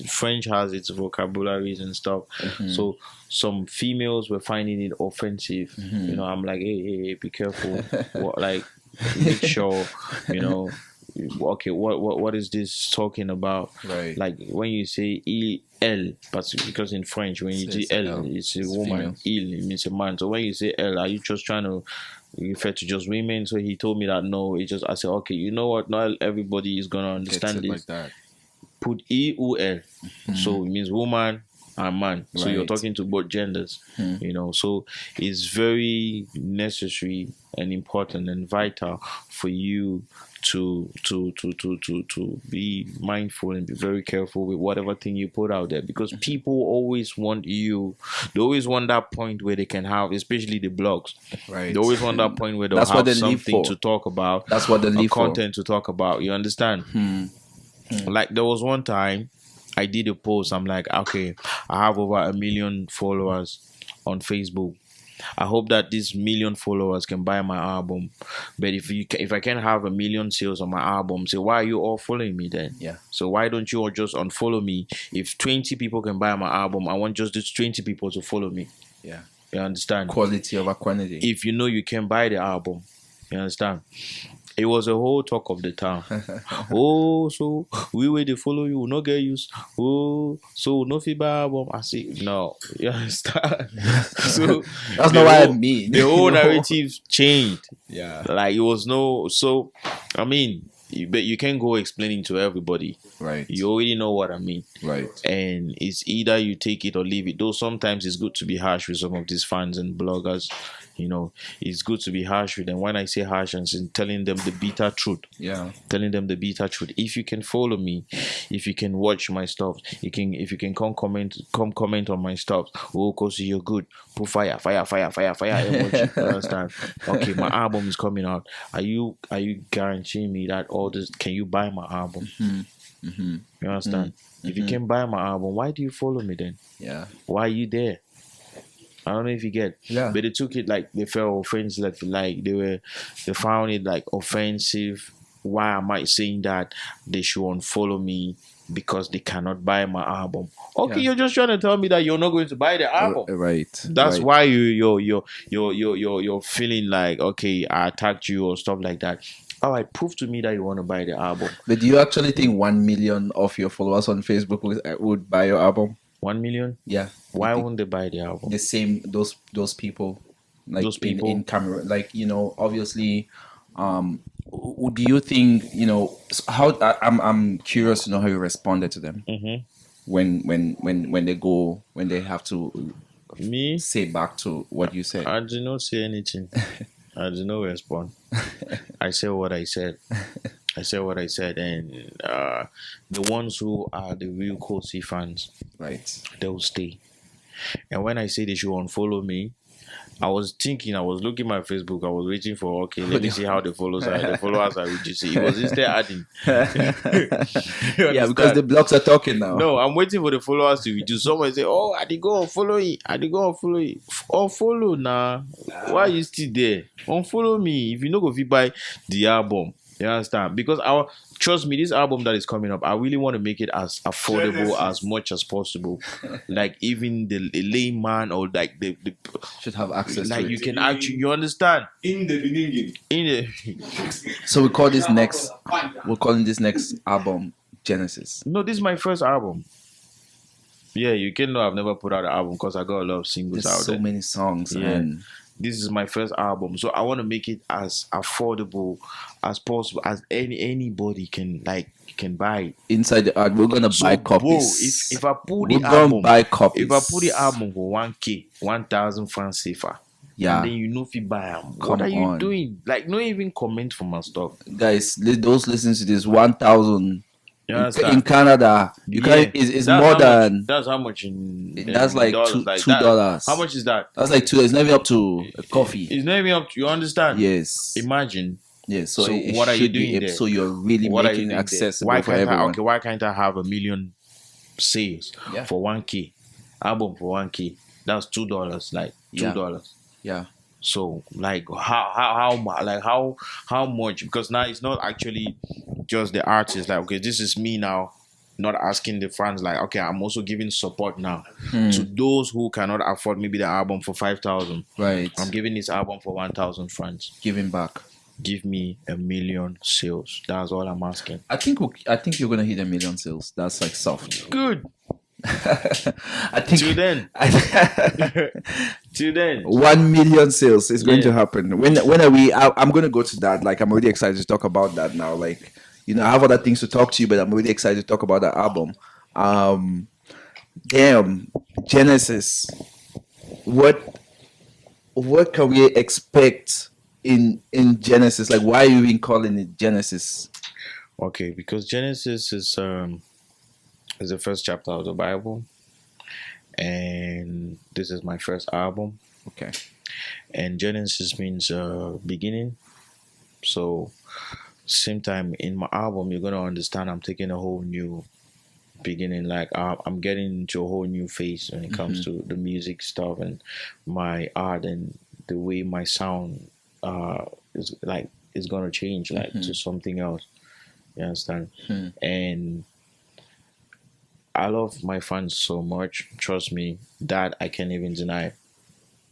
Speaker 2: French has its vocabularies and stuff. So some females were finding it offensive. I'm like, hey, be careful. Make sure, okay, what is this talking about?
Speaker 1: Right.
Speaker 2: Like when you say il, but because in French, when you say L, it's a woman. Il, it means a man. So when you say L, are you just trying to refer to just women? So he told me that no, I said, okay, you know what? Not everybody is gonna understand this.
Speaker 1: Like that.
Speaker 2: Put E-U-L. So it means woman and man. So you're talking to both genders. So it's very necessary and important and vital for you to be mindful and be very careful with whatever thing you put out there, because people always want they always want that point where they can have, especially the blogs,
Speaker 1: right?
Speaker 2: They always want that point where they'll have something to talk about.
Speaker 1: That's what they live for.
Speaker 2: Content to talk about, you understand? Like there was one time I did a post, I'm like, okay, I have over 1 million followers on Facebook. I hope that these 1 million followers can buy my album. But if I can't have 1 million sales on my album, so why are you all following me then?
Speaker 1: Yeah. So
Speaker 2: why don't you all just unfollow me? If 20 people can buy my album, I want just these 20 people to follow me.
Speaker 1: Yeah.
Speaker 2: You understand?
Speaker 1: Quality over quantity.
Speaker 2: If you know you can buy the album, you understand? It was a whole talk of the town. Oh, so we will they follow you, no get used. Oh, so no feedback album. I say no. You understand? So
Speaker 1: that's not what I mean.
Speaker 2: The whole narrative changed.
Speaker 1: Yeah.
Speaker 2: Like it was no. So I mean, but you can't go explaining to everybody.
Speaker 1: Right.
Speaker 2: You already know what I mean.
Speaker 1: Right.
Speaker 2: And it's either you take it or leave it. Though sometimes it's good to be harsh with some of these fans and bloggers. It's good to be harsh with them. When I say harsh, I'm telling them the bitter truth.
Speaker 1: Yeah.
Speaker 2: Telling them the bitter truth. If you can follow me, if you can watch my stuff, if you can come comment on my stuff. Oh, cause you're good. Put fire emoji. You understand? Okay, my album is coming out. Are you guaranteeing me that all this? Can you buy my album? You understand? If you can buy my album, why do you follow me then?
Speaker 1: Yeah.
Speaker 2: Why are you there? I don't know if you get.
Speaker 1: Yeah.
Speaker 2: But they took it like they felt offensive, like they found it like offensive. Why am I saying that they should unfollow me because they cannot buy my album? Okay, you're just trying to tell me that you're not going to buy the album.
Speaker 1: Right.
Speaker 2: That's why you're feeling like, okay, I attacked you or stuff like that. All right, prove to me that you want to buy the album.
Speaker 1: But do you actually think 1 million of your followers on Facebook would buy your album?
Speaker 2: 1 million?
Speaker 1: Yeah.
Speaker 2: Why wouldn't they buy the album?
Speaker 1: The same, those people, like
Speaker 2: those people
Speaker 1: in Cameroon, like obviously, do you think how? I'm curious to know how you responded to them when they have to say back to what you said.
Speaker 2: I did not say anything. I did not respond. I said what I said. And the ones who are the real KOC fans,
Speaker 1: right,
Speaker 2: they will stay. And when I say they should unfollow me, I was looking at my Facebook, I was waiting for, okay, let me see how the followers are reducing. It was instead adding.
Speaker 1: Yeah, because the blogs are talking now.
Speaker 2: No, I'm waiting for the followers to reduce. Someone say, oh, I did go unfollow you. Unfollow now. Why are you still there? Unfollow me. If you know if you buy the album, You understand? Because our trust me, this album that is coming up, I really want to make it as affordable
Speaker 3: Genesis.
Speaker 2: as much as possible. Like even the layman or like the
Speaker 1: Should have access
Speaker 2: like
Speaker 1: to
Speaker 2: you
Speaker 1: it.
Speaker 2: can actually you understand
Speaker 3: In the beginning.
Speaker 2: in the
Speaker 1: So we call this next. We're calling this next album Genesis.
Speaker 2: no, this is my first album. Yeah, you can know I've never put out an album because I got a lot of singles
Speaker 1: There's
Speaker 2: out
Speaker 1: so
Speaker 2: there.
Speaker 1: many songs,
Speaker 2: Yeah.
Speaker 1: and
Speaker 2: This is my first album, so I want to make it as affordable as possible, as anybody can buy it.
Speaker 1: inside the art, we're gonna
Speaker 2: So,
Speaker 1: buy
Speaker 2: bro,
Speaker 1: copies.
Speaker 2: if I put
Speaker 1: We're
Speaker 2: the
Speaker 1: gonna
Speaker 2: album,
Speaker 1: buy copies.
Speaker 2: if I put the album for 1K, 1,000 francs CFA,
Speaker 1: Yeah.
Speaker 2: and then you know if you buy them,
Speaker 1: Come
Speaker 2: what are you
Speaker 1: on.
Speaker 2: doing? Like, no even comment for my stuff.
Speaker 1: Guys, those listening to this 1,000
Speaker 2: You
Speaker 1: in
Speaker 2: understand?
Speaker 1: Canada, you
Speaker 2: Yeah.
Speaker 1: can it's
Speaker 2: That's
Speaker 1: more
Speaker 2: how
Speaker 1: than
Speaker 2: much, that's how much in
Speaker 1: that's like
Speaker 2: dollars.
Speaker 1: $2.
Speaker 2: How much is that?
Speaker 1: That's like $2. It's not even up to a coffee.
Speaker 2: It's not even up to, you understand?
Speaker 1: Yes.
Speaker 2: Imagine.
Speaker 1: Yes. So,
Speaker 2: So
Speaker 1: it
Speaker 2: what are you
Speaker 1: should be
Speaker 2: doing there?
Speaker 1: so you're really
Speaker 2: What are you
Speaker 1: making
Speaker 2: doing
Speaker 1: accessible
Speaker 2: there?
Speaker 1: for everyone.
Speaker 2: Why can't I have 1 million sales
Speaker 1: Yeah.
Speaker 2: for 1K? Album for 1K. That's $2. Like $2.
Speaker 1: Yeah.
Speaker 2: So like how much? Because now it's not actually just the artist. Like, okay, this is me now. Not asking the fans like, okay, I'm also giving support now to those who cannot afford maybe the album for 5,000.
Speaker 1: Right.
Speaker 2: I'm giving this album for 1,000 francs.
Speaker 1: Giving back.
Speaker 2: Give me 1 million sales. That's all I'm asking.
Speaker 1: I think you're gonna hit 1 million sales. That's like soft.
Speaker 2: Good.
Speaker 1: I think
Speaker 2: Till then. Till then.
Speaker 1: 1 million sales is going
Speaker 2: Yeah.
Speaker 1: to happen. When are we? I'm going to go to that. Like, I'm really excited to talk about that now. Like, I have other things to talk to you, but I'm really excited to talk about that album. Damn, Genesis. What can we expect in Genesis? Like, why are you even calling it Genesis?
Speaker 2: Okay, because Genesis is the first chapter of the Bible, and this is my first album.
Speaker 1: Okay.
Speaker 2: And Genesis means beginning. So, same time in my album, you're gonna understand I'm taking a whole new beginning. Like I'm getting into a whole new phase when it comes to the music stuff and my art and the way my sound is gonna change like to something else. You understand? And I love my fans so much. Trust me, that I can't even deny.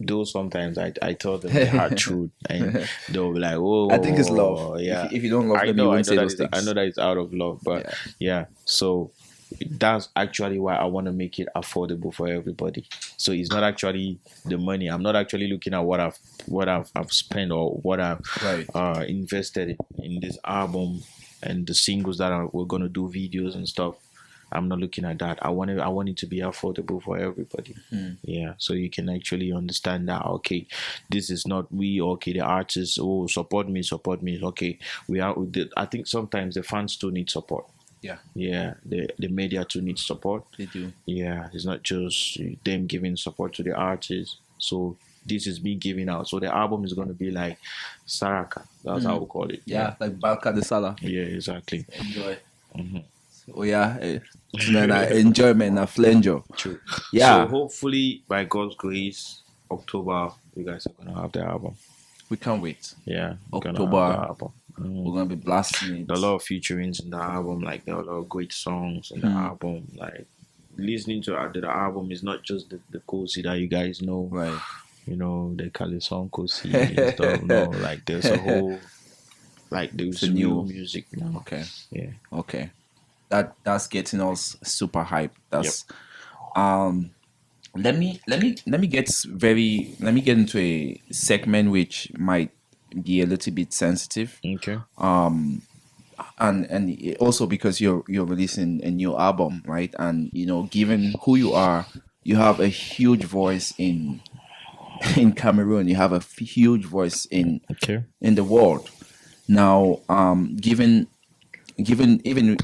Speaker 2: Though sometimes I tell them the hard truth and they'll be like, "Oh,
Speaker 1: I think it's love.
Speaker 2: Yeah,
Speaker 1: If you don't love them, you won't say those things.
Speaker 2: I know that it's out of love, but yeah. So that's actually why I want to make it affordable for everybody. So it's not actually the money. I'm not actually looking at what I've spent or what I've invested in this album and the singles that we're gonna do videos and stuff. I'm not looking at that. I want it to be affordable for everybody. Yeah, so you can actually understand that. Okay, this is not we. Okay, the artists. Oh, support me. Okay, we are. I think sometimes the fans too need support. Yeah. The media too needs support.
Speaker 1: They do.
Speaker 2: Yeah, it's not just them giving support to the artists. So this is me giving out. So the album is going to be like Saraka. That's how we call it.
Speaker 1: Yeah, like Balka de Sala.
Speaker 2: Yeah, exactly.
Speaker 1: Enjoy. Oh yeah, enjoyment, flenjo.
Speaker 2: True.
Speaker 1: Yeah.
Speaker 2: So hopefully by God's grace, October, you guys are gonna have the album.
Speaker 1: We can't wait.
Speaker 2: Yeah. we're gonna
Speaker 1: October.
Speaker 2: have the album.
Speaker 1: We're gonna be blasting it.
Speaker 2: There are a lot of featurings in the album, like there are a lot of great songs in the album. Like listening to the album is not just the KOC that you guys know.
Speaker 1: Right.
Speaker 2: You know, the Calisson KOC and stuff. No, like there's a whole there's
Speaker 1: a
Speaker 2: new
Speaker 1: new
Speaker 2: music now.
Speaker 1: Okay.
Speaker 2: Yeah.
Speaker 1: Okay. That's getting us super hype. That's let me get into a segment which might be a little bit sensitive.
Speaker 2: Okay.
Speaker 1: And also because you're releasing a new album, right? And given who you are, you have a huge voice in Cameroon. You have a huge voice in the world. Now, given even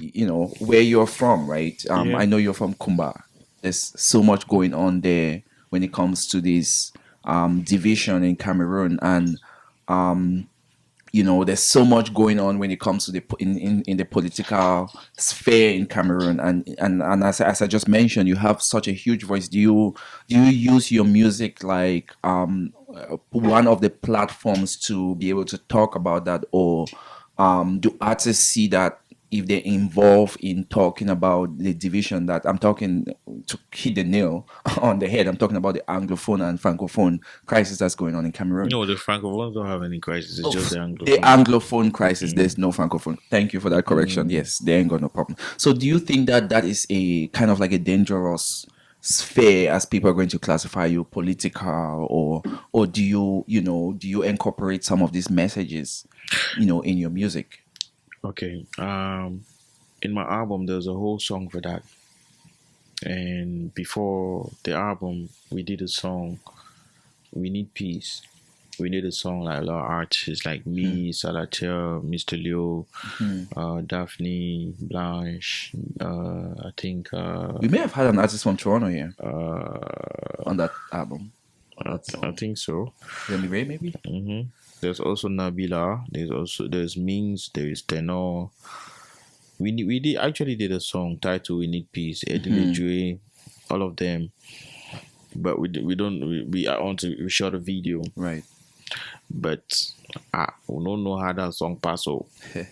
Speaker 1: where you're from, right? I know you're from Kumba. There's so much going on there when it comes to this division in Cameroon, and there's so much going on when it comes to in the political sphere in Cameroon, and as I just mentioned, you have such a huge voice. Do you use your music like one of the platforms to be able to talk about that, or do artists see that if they're involved in talking about the division that I'm talking to hit the nail on the head? I'm talking about the Anglophone and Francophone crisis that's going on in Cameroon.
Speaker 2: No, the Francophones don't have any crisis. It's just the
Speaker 1: The
Speaker 2: Anglophone.
Speaker 1: Anglophone crisis, there's no Francophone. Thank you for that correction. Yes, they ain't got no problem. So, do you think that that is a kind of like a dangerous sphere, as people are going to classify you political, or do you, do you incorporate some of these messages, in your music?
Speaker 2: Okay. In my album, there's a whole song for that. And before the album, we did a song, We Need Peace. We did a song like a lot of artists like me, Salatel, Mr. Leo, Daphne, Blanche, I think
Speaker 1: We may have had an artist from Toronto here
Speaker 2: uh,
Speaker 1: on that album.
Speaker 2: I think so.
Speaker 1: Remy Ray, maybe?
Speaker 2: There's also Nabila. There's Mings. There is Tenor. We actually did a song titled "We Need Peace." Eddie Dre, all of them. But we I want to we shot a video.
Speaker 1: Right.
Speaker 2: But we don't know how that song pass out. We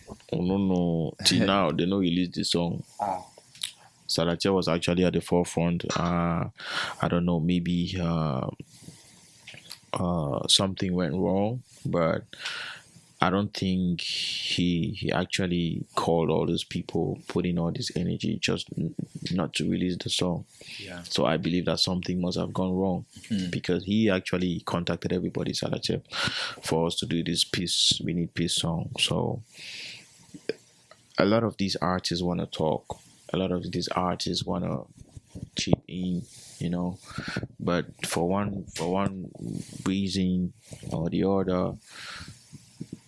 Speaker 2: don't know till now. They don't release the song. Salatia was actually at the forefront. I don't know, maybe something went wrong, but I don't think he actually called all those people, putting all this energy just not to release the song.
Speaker 1: Yeah.
Speaker 2: So I believe that something must have gone wrong because he actually contacted everybody, Salache, for us to do this peace. We need peace song. So a lot of these artists want to talk. A lot of these artists want to chip in, but for one reason or the other.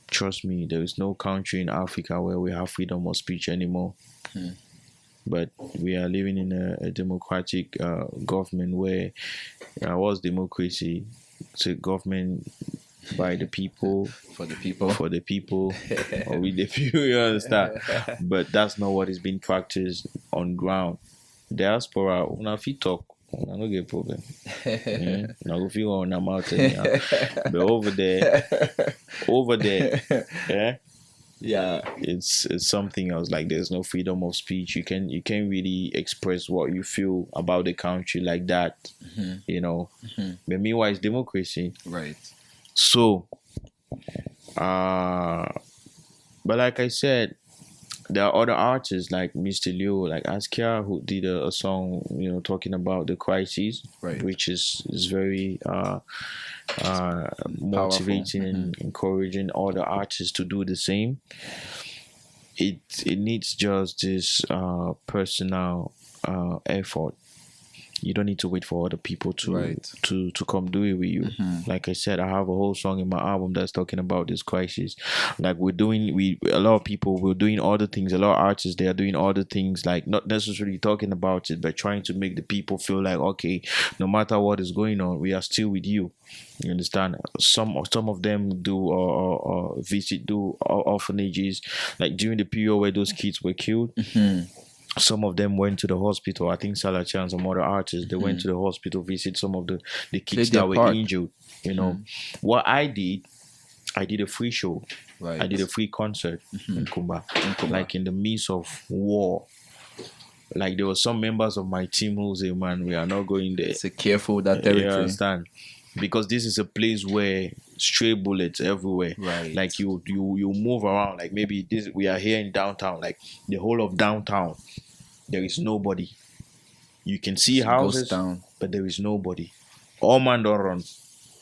Speaker 2: Trust me, there is no country in Africa where we have freedom of speech anymore. But we are living in a democratic government where what's democracy? It's a government by the people,
Speaker 1: For the people.
Speaker 2: or with the people, you understand? But that's not what is being practiced on ground. Diaspora, una fit talk, una no get problem. Una go fit on a mountain, but over there, yeah,
Speaker 1: Yeah.
Speaker 2: it's something else. Like there's no freedom of speech. You can't really express what you feel about the country like that, But meanwhile, it's democracy.
Speaker 1: Right.
Speaker 2: So, but like I said, there are other artists like Mr. Leo, like Askia, who did a song, talking about the crisis,
Speaker 1: Right.
Speaker 2: which is very motivating and encouraging other artists to do the same. It needs just this personal effort. You don't need to wait for other people to come do it with you. Like I said, I have a whole song in my album that's talking about this crisis. Like a lot of people, we're doing all the things. A lot of artists, they are doing all the things, like not necessarily talking about it, but trying to make the people feel like, okay, no matter what is going on, we are still with you. You understand? Some of them do orphanages, like during the period where those kids were killed. Some of them went to the hospital. I think Salacha and some other artists, they went to the hospital, visit some of the kids that were injured. What I did a free show.
Speaker 1: Right.
Speaker 2: I did a free concert in Kumba, like in the midst of war. Like there were some members of my team who say, "Man, we are not going there."
Speaker 1: So careful with that territory.
Speaker 2: You understand? Because this is a place where stray bullets everywhere.
Speaker 1: Right.
Speaker 2: Like you move around. Like maybe we are here in downtown. Like the whole of downtown, there is nobody. You can see houses,
Speaker 1: down.
Speaker 2: but there is nobody. All man don't run.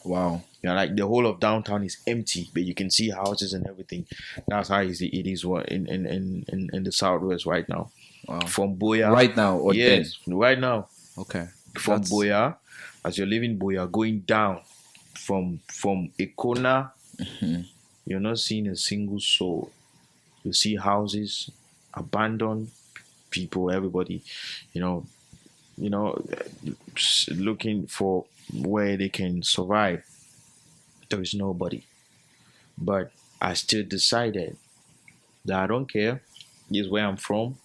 Speaker 1: Wow.
Speaker 2: Like the whole of downtown is empty, but you can see houses and everything. That's how it is in the southwest right now.
Speaker 1: Wow.
Speaker 2: From Boya.
Speaker 1: Right now or
Speaker 2: yes, right now.
Speaker 1: Okay.
Speaker 2: From Boya, as you're leaving Boya, going down from Ekona, you're not seeing a single soul. You see houses, abandoned, people, everybody, looking for where they can survive. There is nobody. But I still decided that I don't care. This is where I'm from.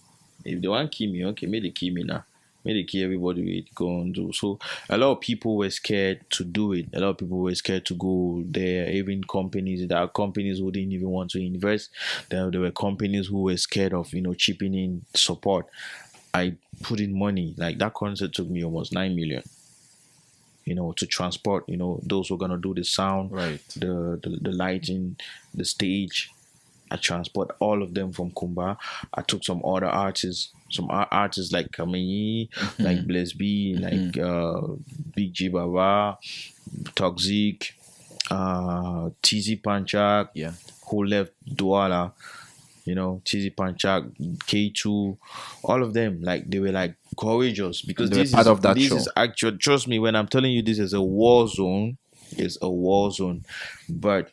Speaker 2: If they want to kill me, okay, maybe they kill me now. Made it key everybody would go and do. So a lot of people were scared to do it. A lot of people were scared to go there. Even companies, there are companies who didn't even want to invest. There were companies who were scared of, chipping in support. I put in money. Like that concert took me almost 9 million. To transport, those who are gonna do the sound,
Speaker 1: Right.
Speaker 2: the lighting, the stage. I transport all of them from Kumba. I took some other artists, artists like Kamei, like Bless B, like Big G Baba, Toxic, TZ Panchak,
Speaker 1: Yeah.
Speaker 2: who left Douala, TZ Panchak, K2, all of them, like they were like courageous because
Speaker 1: They were
Speaker 2: this
Speaker 1: part
Speaker 2: is
Speaker 1: of that
Speaker 2: this
Speaker 1: show.
Speaker 2: is actual. Trust me when I'm telling you, this is a war zone. It's a war zone, but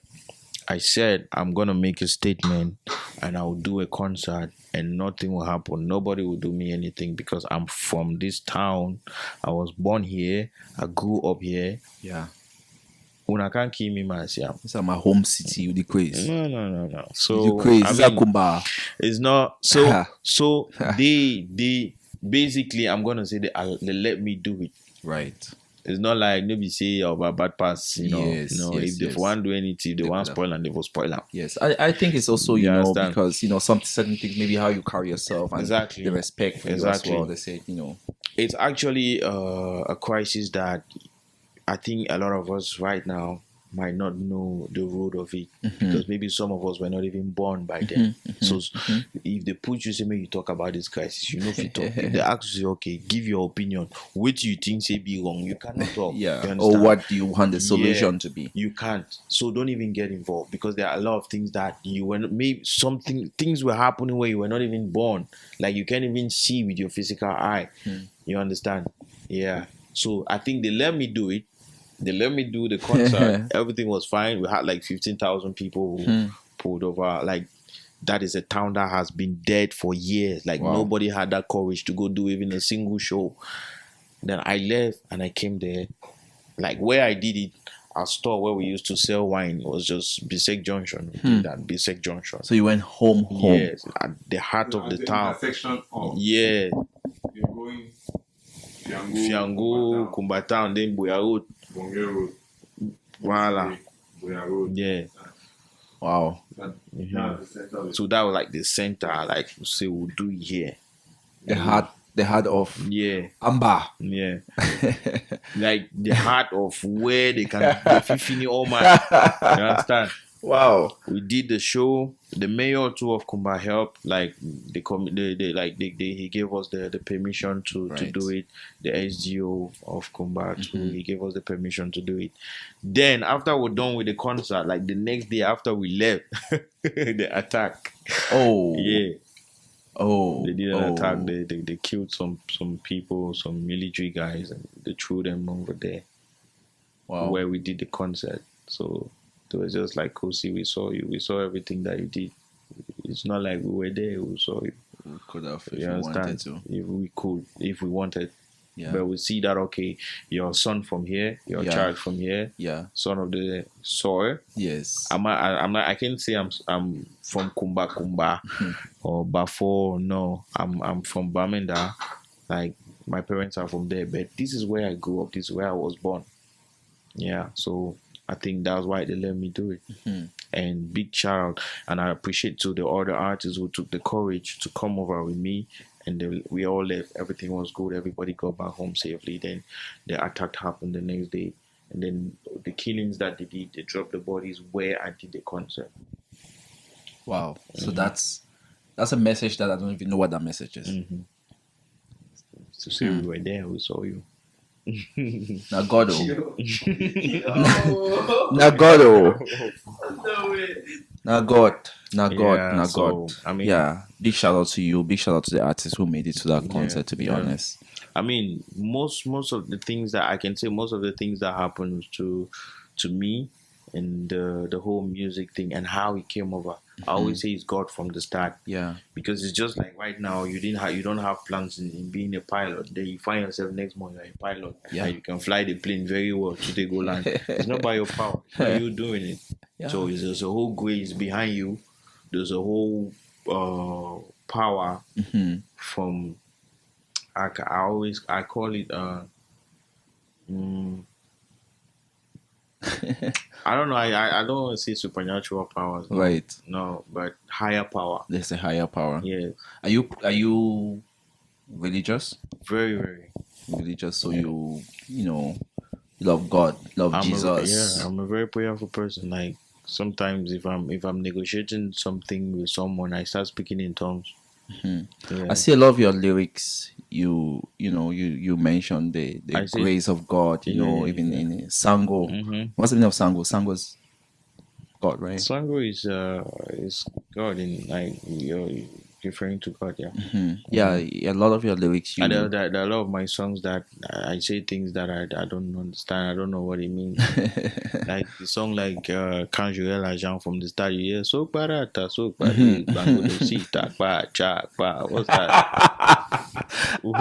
Speaker 2: I said I'm gonna make a statement and I'll do a concert and nothing will happen. Nobody will do me anything because I'm from this town. I was born here. I grew up here.
Speaker 1: Yeah.
Speaker 2: Una can't kill me, man. Yeah.
Speaker 1: This is my home city. You the crazy.
Speaker 2: No.
Speaker 1: You
Speaker 2: So
Speaker 1: the crazy.
Speaker 2: I
Speaker 1: This is
Speaker 2: mean,
Speaker 1: Kumba.
Speaker 2: it's not so they basically I'm gonna say they let me do it.
Speaker 1: Right.
Speaker 2: It's not like nobody say about bad pass,
Speaker 1: Yes,
Speaker 2: no,
Speaker 1: yes,
Speaker 2: if they
Speaker 1: yes.
Speaker 2: want do anything, they want
Speaker 1: could have.
Speaker 2: spoil and they will spoil them.
Speaker 1: Yes, I think it's also
Speaker 2: You understand?
Speaker 1: because some certain things, maybe how you carry yourself and
Speaker 2: Exactly.
Speaker 1: the respect for you as
Speaker 2: Exactly.
Speaker 1: well. They say
Speaker 2: It's actually a crisis that I think a lot of us right now might not know the root of it because maybe some of us were not even born by then. So if they put you say maybe you talk about this crisis, if you talk, if they ask you, okay, give your opinion, what you think say be wrong, you cannot talk.
Speaker 1: yeah.
Speaker 2: You
Speaker 1: Or
Speaker 2: understand?
Speaker 1: what do you want the solution
Speaker 2: Yeah,
Speaker 1: to be?
Speaker 2: You can't. So don't even get involved because there are a lot of things that you were maybe things were happening where you were not even born. Like you can't even see with your physical eye. You understand? Yeah. So I think they let me do it. They let me do the concert. Everything was fine. We had like 15,000 people who pulled over. Like that is a town that has been dead for years. Like
Speaker 1: Wow.
Speaker 2: nobody had that courage to go do even a single show. Then I left and I came there. Like where I did it, our store where we used to sell wine was just Bisek Junction. We did that Bisek Junction.
Speaker 1: So you went home.
Speaker 2: Yes, at the heart of
Speaker 3: At
Speaker 2: the
Speaker 3: the
Speaker 2: town.
Speaker 3: intersection of
Speaker 2: Yeah,
Speaker 3: you're going
Speaker 2: Fiango,
Speaker 3: Kumba
Speaker 2: Kumbatown, then Buya Road.
Speaker 3: Bonge Road,
Speaker 2: Voila.
Speaker 3: Boya Road.
Speaker 2: Yeah.
Speaker 1: Wow.
Speaker 3: That's the center of it.
Speaker 2: So that was like the center. Like say we'll do it here.
Speaker 1: The heart of
Speaker 2: Yeah.
Speaker 1: Amba.
Speaker 2: Yeah. Like the heart of where they can finish all my. You understand?
Speaker 1: Wow.
Speaker 2: We did the show. The mayor too of Kumba helped. Like he gave us the permission to
Speaker 1: Right.
Speaker 2: do it. The SGO of Kumba too. He gave us the permission to do it. Then after we're done with the concert, like the next day after we left, the attack.
Speaker 1: Oh.
Speaker 2: Yeah.
Speaker 1: Oh.
Speaker 2: They did an attack. They killed some people, some military guys, and they threw them over there
Speaker 1: Wow.
Speaker 2: where we did the concert. So it was just like, KOC, we saw you. We saw everything that you did. It's not like we were there. We saw you.
Speaker 1: We could have if
Speaker 2: You
Speaker 1: we wanted
Speaker 2: understand?
Speaker 1: to.
Speaker 2: If we could, if we wanted.
Speaker 1: Yeah.
Speaker 2: But we see that, okay, your son from here, your
Speaker 1: Yeah.
Speaker 2: child from here,
Speaker 1: Yeah.
Speaker 2: son of the soil.
Speaker 1: Yes.
Speaker 2: I'm not, I can't say I'm from Kumba or Bafo. No, I'm from Bamenda. Like my parents are from there, but this is where I grew up. This is where I was born. Yeah, so I think that's why they let me do it. And big shout out, and I appreciate to the other artists who took the courage to come over with me. And we all left. Everything was good. Everybody got back home safely. Then the attack happened the next day. And then the killings that they did, they dropped the bodies where I did the concert.
Speaker 1: Wow. So that's a message that I don't even know what that message is.
Speaker 2: To say we were there, we saw you.
Speaker 1: Now God, oh. Now God, oh. Now God.
Speaker 2: Yeah, so, I mean,
Speaker 1: yeah. Big shout out to you. Big shout out to the artists who made it to that concert. To be
Speaker 2: yeah.
Speaker 1: honest.
Speaker 2: I mean, most of the things that I can say, most of the things that happened to me and the whole music thing and how it came over, I always say it's God from the start.
Speaker 1: Yeah.
Speaker 2: Because it's just like right now, you don't have plans in being a pilot. Then you find yourself next month you're a pilot.
Speaker 1: Yeah.
Speaker 2: And you can fly the plane very well to the go land. It's not by your power. It's by you doing it.
Speaker 1: Yeah.
Speaker 2: So there's a whole grace behind you. There's a whole power from I call it mm, I don't know. I don't want to say supernatural powers. No,
Speaker 1: Right.
Speaker 2: no, but higher power.
Speaker 1: There's a higher power.
Speaker 2: Yes,
Speaker 1: Are you religious?
Speaker 2: very, very.
Speaker 1: Religious, so you know you love God, love Jesus.
Speaker 2: I'm a very prayerful person. Like sometimes if I'm negotiating something with someone, I start speaking in tongues.
Speaker 1: I
Speaker 2: Yeah,
Speaker 1: see a lot of your lyrics. You mentioned the
Speaker 2: I say
Speaker 1: grace of God. Even
Speaker 2: yeah.
Speaker 1: in Sango. What's the meaning of Sango? Sango's God, right?
Speaker 2: Sango is God in like you're referring to God. Yeah.
Speaker 1: Yeah, a lot of your lyrics.
Speaker 2: And there are a lot of my songs that I say things that I don't understand. I don't know what it means. Like the song like Quand je la Jean from the start, you hear so barata, so bango do si tak pa cha pa. What's that? What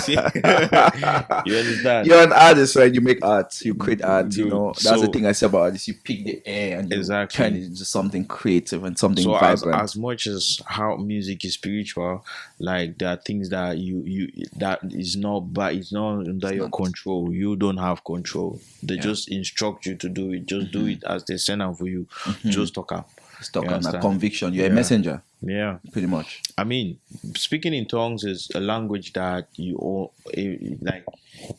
Speaker 2: did you say? You understand?
Speaker 1: You're an artist, right? You make art, you create art.
Speaker 2: Good.
Speaker 1: That's the
Speaker 2: So-
Speaker 1: thing I say about artists. You pick the air and you
Speaker 2: Exactly.
Speaker 1: turn it into something creative and something
Speaker 2: So
Speaker 1: vibrant.
Speaker 2: as much as how music is spiritual, like there are things that you that is not but it's not under your
Speaker 1: not.
Speaker 2: control. You don't have control. They
Speaker 1: Yeah.
Speaker 2: just instruct you to do it. Just do it as they send out for you. Just talk up.
Speaker 1: Stuck
Speaker 2: You
Speaker 1: on a
Speaker 2: understand?
Speaker 1: conviction. You're a
Speaker 2: Yeah.
Speaker 1: messenger,
Speaker 2: Yeah.
Speaker 1: pretty much.
Speaker 2: I mean, speaking in tongues is a language that you all like.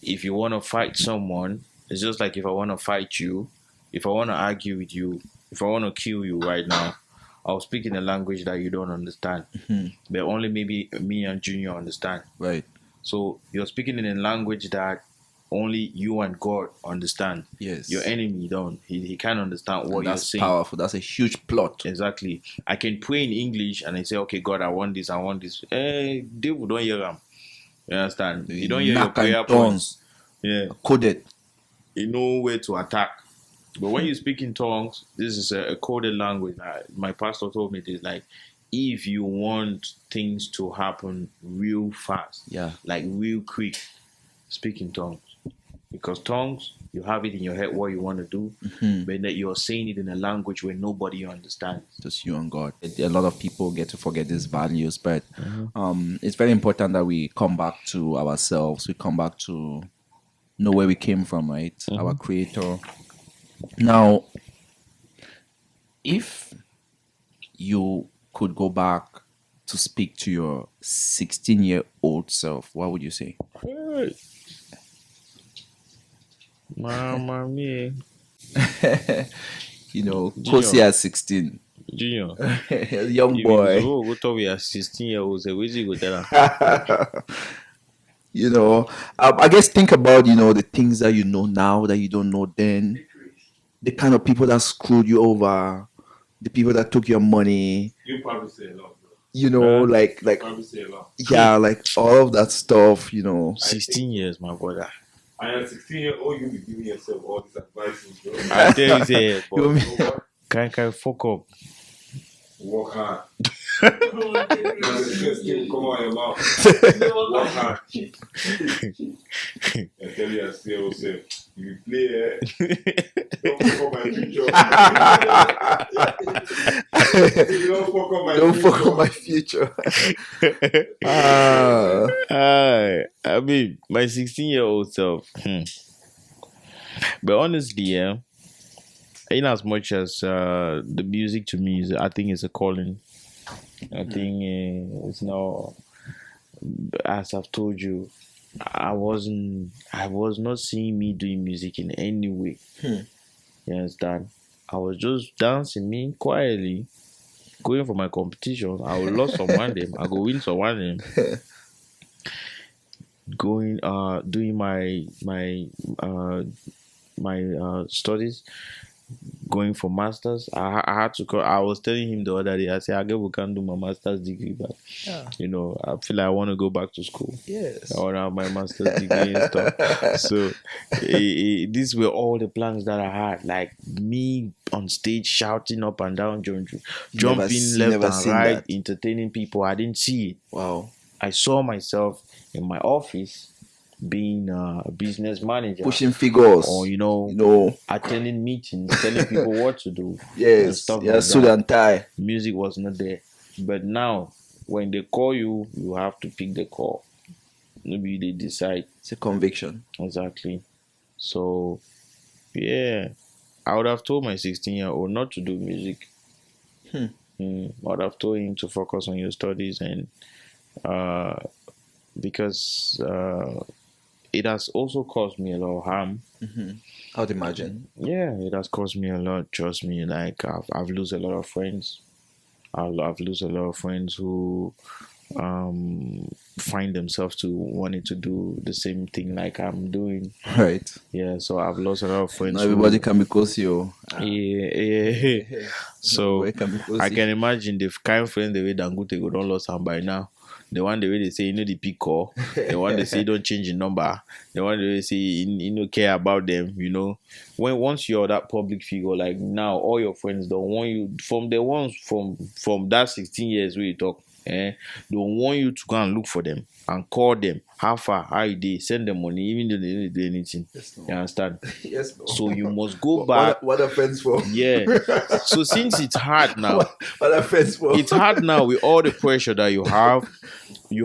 Speaker 2: If you want to fight someone, it's just like if I want to fight you, if I want to argue with you, if I want to kill you right now, I'll speak in a language that you don't understand, but only maybe me and Junior understand.
Speaker 1: Right.
Speaker 2: So you're speaking in a language that only you and God understand.
Speaker 1: Yes.
Speaker 2: Your enemy don't. He can't understand what
Speaker 1: And
Speaker 2: you're
Speaker 1: that's
Speaker 2: saying.
Speaker 1: powerful. That's a huge plot.
Speaker 2: Exactly. I can pray in English and I say, okay, God, I want this, I want this. Hey, devil, don't hear them. You understand? You don't hear your
Speaker 1: Knock and
Speaker 2: prayer
Speaker 1: tongues,
Speaker 2: points. Yeah.
Speaker 1: coded.
Speaker 2: You know where to attack. But when you speak in tongues, this is a coded language. My pastor told me this, like, if you want things to happen real fast,
Speaker 1: Yeah.
Speaker 2: like real quick, speak in tongues. Because tongues, you have it in your head what you want to do, but that you're saying it in a language where nobody understands.
Speaker 1: Just you and God. A lot of people get to forget these values, but it's very important that we come back to ourselves. We come back to know where we came from, right? Our creator. Now, if you could go back to speak to your 16-year-old self, what would you say?
Speaker 2: Hey. Mama mia.
Speaker 1: Kosi at 16,
Speaker 2: Junior.
Speaker 1: young boy.
Speaker 2: Go talk with your 16-year-old. Say, where's he go tell her?
Speaker 1: I guess think about the things that you know now that you don't know then, the kind of people that screwed you over, the people that took your money,
Speaker 3: You probably say a lot, bro.
Speaker 1: like
Speaker 3: Probably say a lot.
Speaker 1: yeah, like all of that stuff.
Speaker 2: 16 years, my brother.
Speaker 3: I am 16-year-old. You be giving yourself all this advice, bro.
Speaker 2: I tell you, say,
Speaker 1: You know
Speaker 2: but
Speaker 1: me?
Speaker 3: You know what?
Speaker 2: can fuck up.
Speaker 3: Work hard. Still come out your mouth. Work hard. I tell you, I say, also, if you play, don't fuck up my future. Don't fuck up my
Speaker 1: Don't
Speaker 3: future.
Speaker 1: fuck up my future.
Speaker 2: I mean, my 16-year-old self. But honestly, yeah, in as much as the music to me I think it's a calling. I think it's not. As I've told you, I was not seeing me doing music in any way. You understand? I was just dancing me quietly, going for my competition. I will lose someone them. I go win someone them. Going doing my studies, going for masters. I had to call. I was telling him the other day. I said, I can't do my master's degree, but I feel like I want to go back to school.
Speaker 1: Yes.
Speaker 2: I want to have my master's degree and stuff. So these were all the plans that I had. Like me on stage shouting up and down, jumping left and right,
Speaker 1: that.
Speaker 2: entertaining people. I didn't see it.
Speaker 1: Wow.
Speaker 2: I saw myself in my office being a business manager,
Speaker 1: Pushing figures.
Speaker 2: or attending meetings, telling people what to do. And
Speaker 1: Yes.
Speaker 2: stuff
Speaker 1: Yeah,
Speaker 2: like
Speaker 1: suit
Speaker 2: that.
Speaker 1: and tie.
Speaker 2: Music was not there. But now, when they call you, you have to pick the call. maybe they decide.
Speaker 1: It's a conviction.
Speaker 2: Exactly. So yeah, I would have told my 16-year-old not to do music. I would have told him to focus on your studies, and uh, because it has also caused me a lot of harm.
Speaker 1: I would imagine.
Speaker 2: Yeah, it has caused me a lot. Trust me, like I've lost a lot of friends. I've lost a lot of friends who find themselves to wanting to do the same thing like I'm doing.
Speaker 1: Right.
Speaker 2: Yeah, so I've lost a lot of friends.
Speaker 1: Not everybody can be KOC.
Speaker 2: Yeah. So
Speaker 1: Everybody can be
Speaker 2: I
Speaker 1: KOC.
Speaker 2: can imagine the kind of friends the way Dangote go don't lost am by now. The one the way they say you know the pick call, the one they say don't change the number, the one they say you know care about them, you know. Once you're that public figure, like now all your friends don't want you from the ones from that 16 years where you talk, don't want you to go and look for them and call them. How far, how you dey, send them money, even though they didn't do anything.
Speaker 1: Yes, no.
Speaker 2: You understand?
Speaker 1: Yes, no.
Speaker 2: So you must go back.
Speaker 1: What are friends for?
Speaker 2: Yeah. So since it's hard now,
Speaker 1: What are friends for?
Speaker 2: it's hard now with all the pressure that you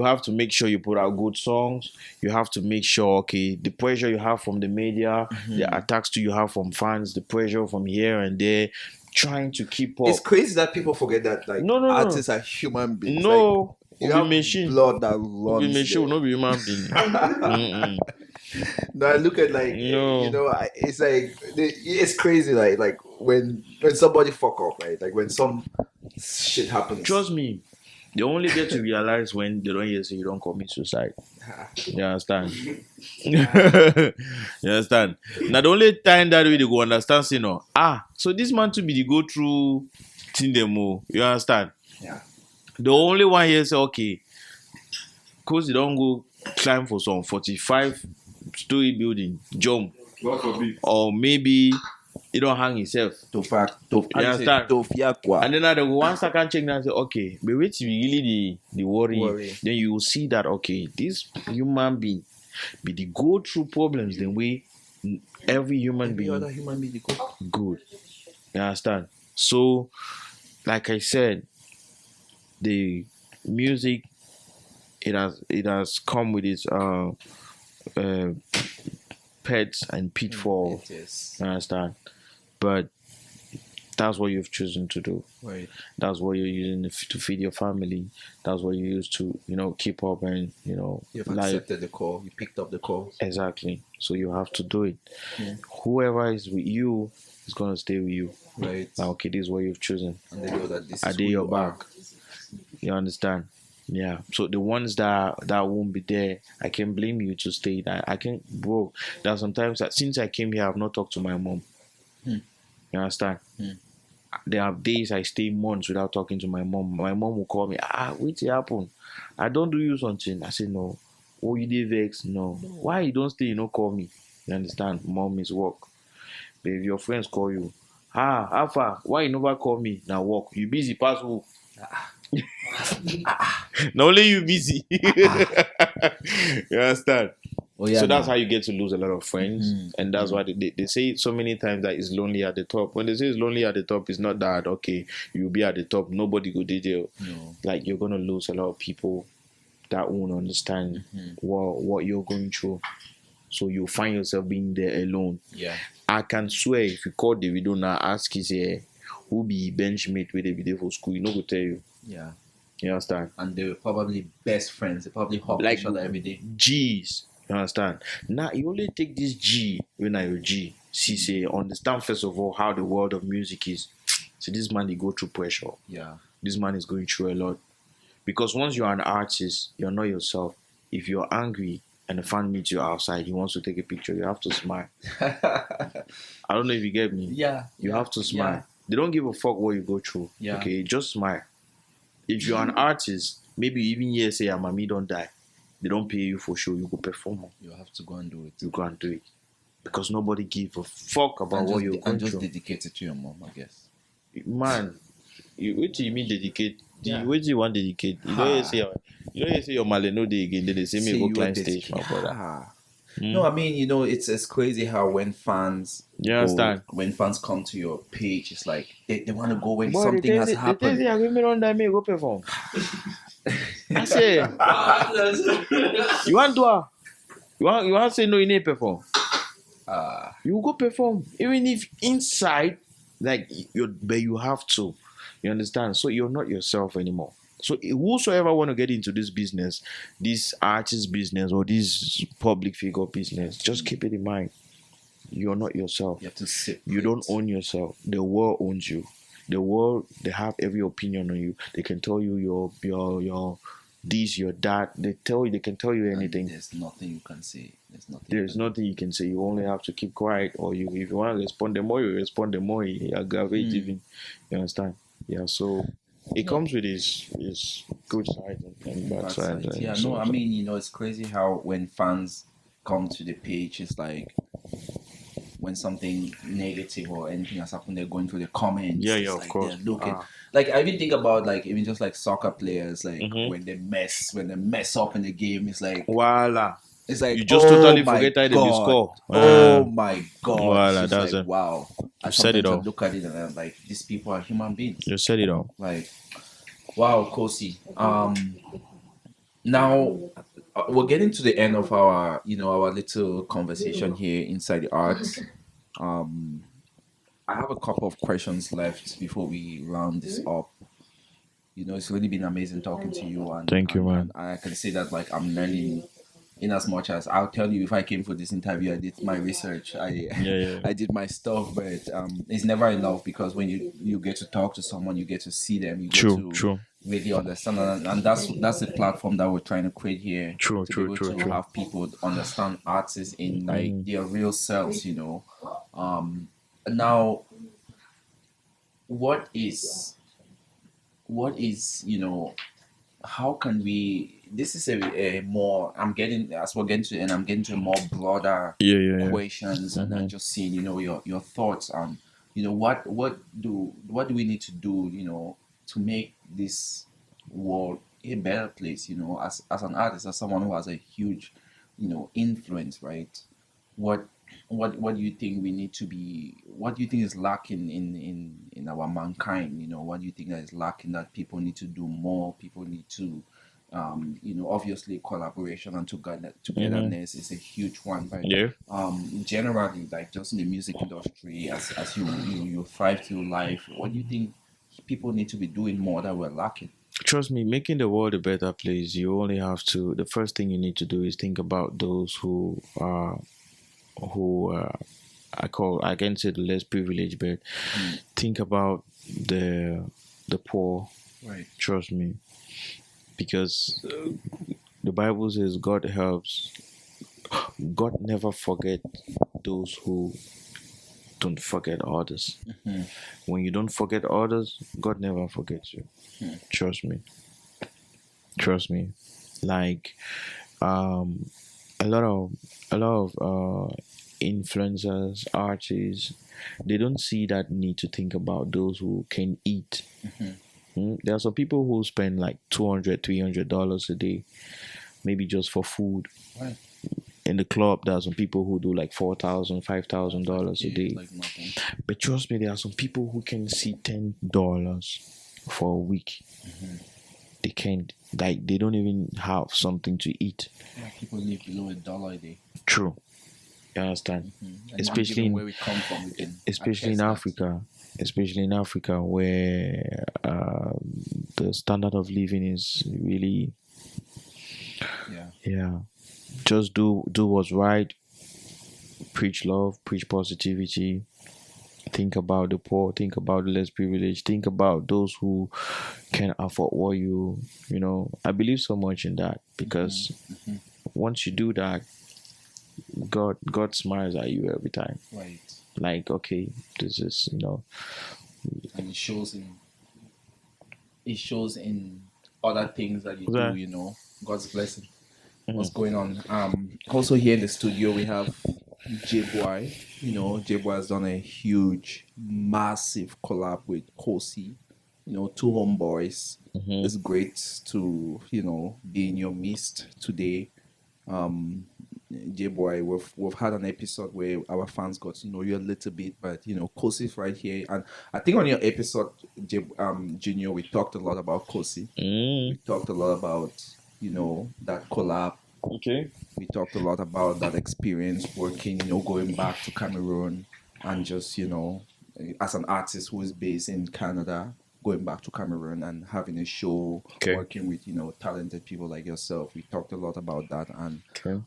Speaker 2: have to make sure you put out good songs. You have to make sure, okay, the pressure you have from the media, the attacks to you have from fans, the pressure from here and there, trying to keep up.
Speaker 1: It's crazy that people forget that
Speaker 2: No.
Speaker 1: artists are human beings.
Speaker 2: No,
Speaker 1: you
Speaker 2: we
Speaker 1: have
Speaker 2: machine.
Speaker 1: blood that
Speaker 2: We
Speaker 1: runs.
Speaker 2: machine,
Speaker 1: there.
Speaker 2: no be human being.
Speaker 1: No, I look at
Speaker 2: No.
Speaker 1: you know, it's like it's crazy. Like when somebody fuck up, right? Like when some shit happens.
Speaker 2: Trust me, they only get to realize when they don't hear say you don't commit suicide. You understand? You understand? Now the only time that way they go understand, say no. So this man to be the go through thing demo. You understand?
Speaker 1: Yeah.
Speaker 2: The only one here say okay, cause you don't go climb for some 45-story building, jump,
Speaker 3: God forbid.
Speaker 2: or maybe he don't hang himself.
Speaker 1: To fact, to
Speaker 2: You understand?
Speaker 1: fiakwa.
Speaker 2: And then at the one second check now say, okay, but wait till really the worry. Then you will see that okay, this human being be the go through problems the way every human
Speaker 1: Every
Speaker 2: being
Speaker 1: other human being go.
Speaker 2: good. You understand? So, like I said, the music it has come with its pets and pitfalls.
Speaker 1: It is.
Speaker 2: You understand? But that's what you've chosen to do.
Speaker 1: Right.
Speaker 2: That's what you're using to feed your family. That's what you use to, keep up and,
Speaker 1: You've
Speaker 2: life.
Speaker 1: accepted the call. You picked up the call.
Speaker 2: Exactly. So you have to do it.
Speaker 1: Yeah.
Speaker 2: Whoever is with you is going to stay with you.
Speaker 1: Right.
Speaker 2: Now, okay, this is what you've chosen.
Speaker 1: And they know that this
Speaker 2: I
Speaker 1: is
Speaker 2: did
Speaker 1: who
Speaker 2: your
Speaker 1: you are.
Speaker 2: back. You understand? Yeah. So the ones that won't be there, I can blame you to stay. I can, bro. That sometimes since I came here, I've not talked to my mom. You understand? There are days I stay months without talking to my mom. My mom will call me. What's happen? I don't do you something. I say no. Oh, you did vex? No. Why you don't stay? You don't call me. You understand? Mom is work. But if your friends call you, how far? Why you never call me? Now work. You busy? Pass who? Not only you busy. You understand?
Speaker 1: Oh, yeah,
Speaker 2: So that's how you get to lose a lot of friends. And that's why they say it so many times that it's lonely at the top. When they say it's lonely at the top, it's not that, okay, you'll be at the top, nobody go detail.
Speaker 1: No.
Speaker 2: Like, you're going to lose a lot of people that won't understand what you're going through. So you find yourself being there alone.
Speaker 1: Yeah.
Speaker 2: I can swear if you call Davido now, ask his who be benchmate with Davido for school, go tell you.
Speaker 1: Yeah.
Speaker 2: You understand?
Speaker 1: And they were probably best friends. They probably hug
Speaker 2: Like
Speaker 1: each other every day.
Speaker 2: G's. You understand? Now you only take this G when I your G. See, say understand first of all how the world of music is. So this man they go through pressure.
Speaker 1: Yeah.
Speaker 2: This man is going through a lot. Because once you're an artist, you're not yourself. If you're angry and a fan meets you outside, he wants to take a picture, you have to smile. I don't know if you get me.
Speaker 1: Yeah.
Speaker 2: You have to smile.
Speaker 1: Yeah.
Speaker 2: They don't give a fuck what you go through.
Speaker 1: Yeah.
Speaker 2: Okay, just smile. If you're an artist, maybe even here say your mommy don't die. They don't pay you for show, you go perform.
Speaker 1: You have to go and do it.
Speaker 2: You go and do it. Because nobody give a fuck about
Speaker 1: And
Speaker 2: what
Speaker 1: just,
Speaker 2: you're
Speaker 1: and
Speaker 2: going
Speaker 1: just
Speaker 2: through.
Speaker 1: dedicate it to your mom, I guess.
Speaker 2: Man, what do you mean dedicate?
Speaker 1: Yeah.
Speaker 2: What do you want dedicate? You don't hear say your male no day again, then they say me
Speaker 1: Say
Speaker 2: go
Speaker 1: you
Speaker 2: climb
Speaker 1: were
Speaker 2: stage, my brother.
Speaker 1: No, I mean, it's crazy how when fans
Speaker 2: You understand?
Speaker 1: when fans come to your page, it's like they want to go when something has happened.
Speaker 2: They say, I'm going to die, me go perform. I say, you want to you want to say no, you need perform. You go perform even if inside, like but you have to. You understand? So you're not yourself anymore. So whosoever want to get into this business, this artist business or this public figure business, just keep it in mind. You're not yourself.
Speaker 1: You have to sit.
Speaker 2: You don't own yourself. The world owns you. The world, they have every opinion on you. They can tell you your this, your that. They can tell you anything.
Speaker 1: There's nothing you can say.
Speaker 2: There's nothing you can say. You only have to keep quiet, or if you want to respond, the more you respond, the more you aggravate even. You understand? Yeah. So it comes with his good sides and bad sides.
Speaker 1: Yeah. No, I mean, it's crazy how when fans come to the page, it's like when something negative or anything has happened, they're going through the comments.
Speaker 2: Yeah,
Speaker 1: it's
Speaker 2: of
Speaker 1: like
Speaker 2: course.
Speaker 1: They're looking. Like I even think about like even just like soccer players, like when they mess up in the game, it's like
Speaker 2: voila.
Speaker 1: It's like
Speaker 2: you just totally forget how they score.
Speaker 1: Oh my god!
Speaker 2: Voila,
Speaker 1: that's
Speaker 2: like,
Speaker 1: wow.
Speaker 2: You said it all.
Speaker 1: Look at it and I'm like, these people are human beings.
Speaker 2: You said it all.
Speaker 1: Like, wow, KOC. Now we're getting to the end of our little conversation here inside the arts. I have a couple of questions left before we round this up. It's really been amazing talking to you. And
Speaker 2: thank you, man.
Speaker 1: And I can say that like I'm learning. In as much as I'll tell you, if I came for this interview, I did my research. I did my stuff, but it's never enough because when you get to talk to someone, you get to see them, you get to really understand, and that's the platform that we're trying to create here. To be able to have people understand artists in like their real selves. Now, what is how can we? This is a more. I'm getting as we're getting to, and I'm getting to a more broader questions, and I'm just seeing your thoughts on what do we need to do to make this world a better place as an artist, as someone who has a huge influence, right? What do you think we need to be? What do you think is lacking in our mankind? What do you think that is lacking that people need to do more? People need to, obviously collaboration and togetherness is a huge one, right?
Speaker 2: Yeah.
Speaker 1: Generally, like just in the music industry, as you thrive through life, what do you think people need to be doing more that we're lacking?
Speaker 2: Trust me, making the world a better place, you only have to. The first thing you need to do is think about those who are. I can say the less privileged, but think about the poor.
Speaker 1: Right.
Speaker 2: Trust me, because the Bible says God helps. God never forget those who don't forget others. When you don't forget others, God never forgets you. Trust me. Like a lot of influencers, artists, they don't see that need to think about those who can eat. There are some people who spend like $200-$300 a day, maybe just for food.
Speaker 1: Right.
Speaker 2: In the club, there are some people who do like $4,000-$5,000 a day.
Speaker 1: Like nothing.
Speaker 2: But trust me, there are some people who can see $10 for a week. They can't, like, they don't even have something to eat.
Speaker 1: Yeah, people live below $1 a day.
Speaker 2: True. You understand?
Speaker 1: Especially where we come from,
Speaker 2: especially in Africa, where the standard of living is really, just do what's right, preach love, preach positivity, think about the poor, think about the less privileged, think about those who can afford what I believe so much in that, because once you do that, God smiles at you every time.
Speaker 1: Right.
Speaker 2: Like, okay, this is
Speaker 1: and it shows in other things that you do, God's blessing. What's going on? Also here in the studio we have J-Boy. J-Boy has done a huge, massive collab with KOCs. Two homeboys. It's great to be in your midst today. J-Boy, we've had an episode where our fans got to know you a little bit, but KOCs right here, and I think on your episode, Junior, we talked a lot about KOCs. We talked a lot about that collab.
Speaker 2: Okay.
Speaker 1: We talked a lot about that experience working, going back to Cameroon and just, as an artist who is based in Canada, going back to Cameroon and having a show,
Speaker 2: Okay.
Speaker 1: working with, talented people like yourself. We talked a lot about that. And,
Speaker 2: Okay.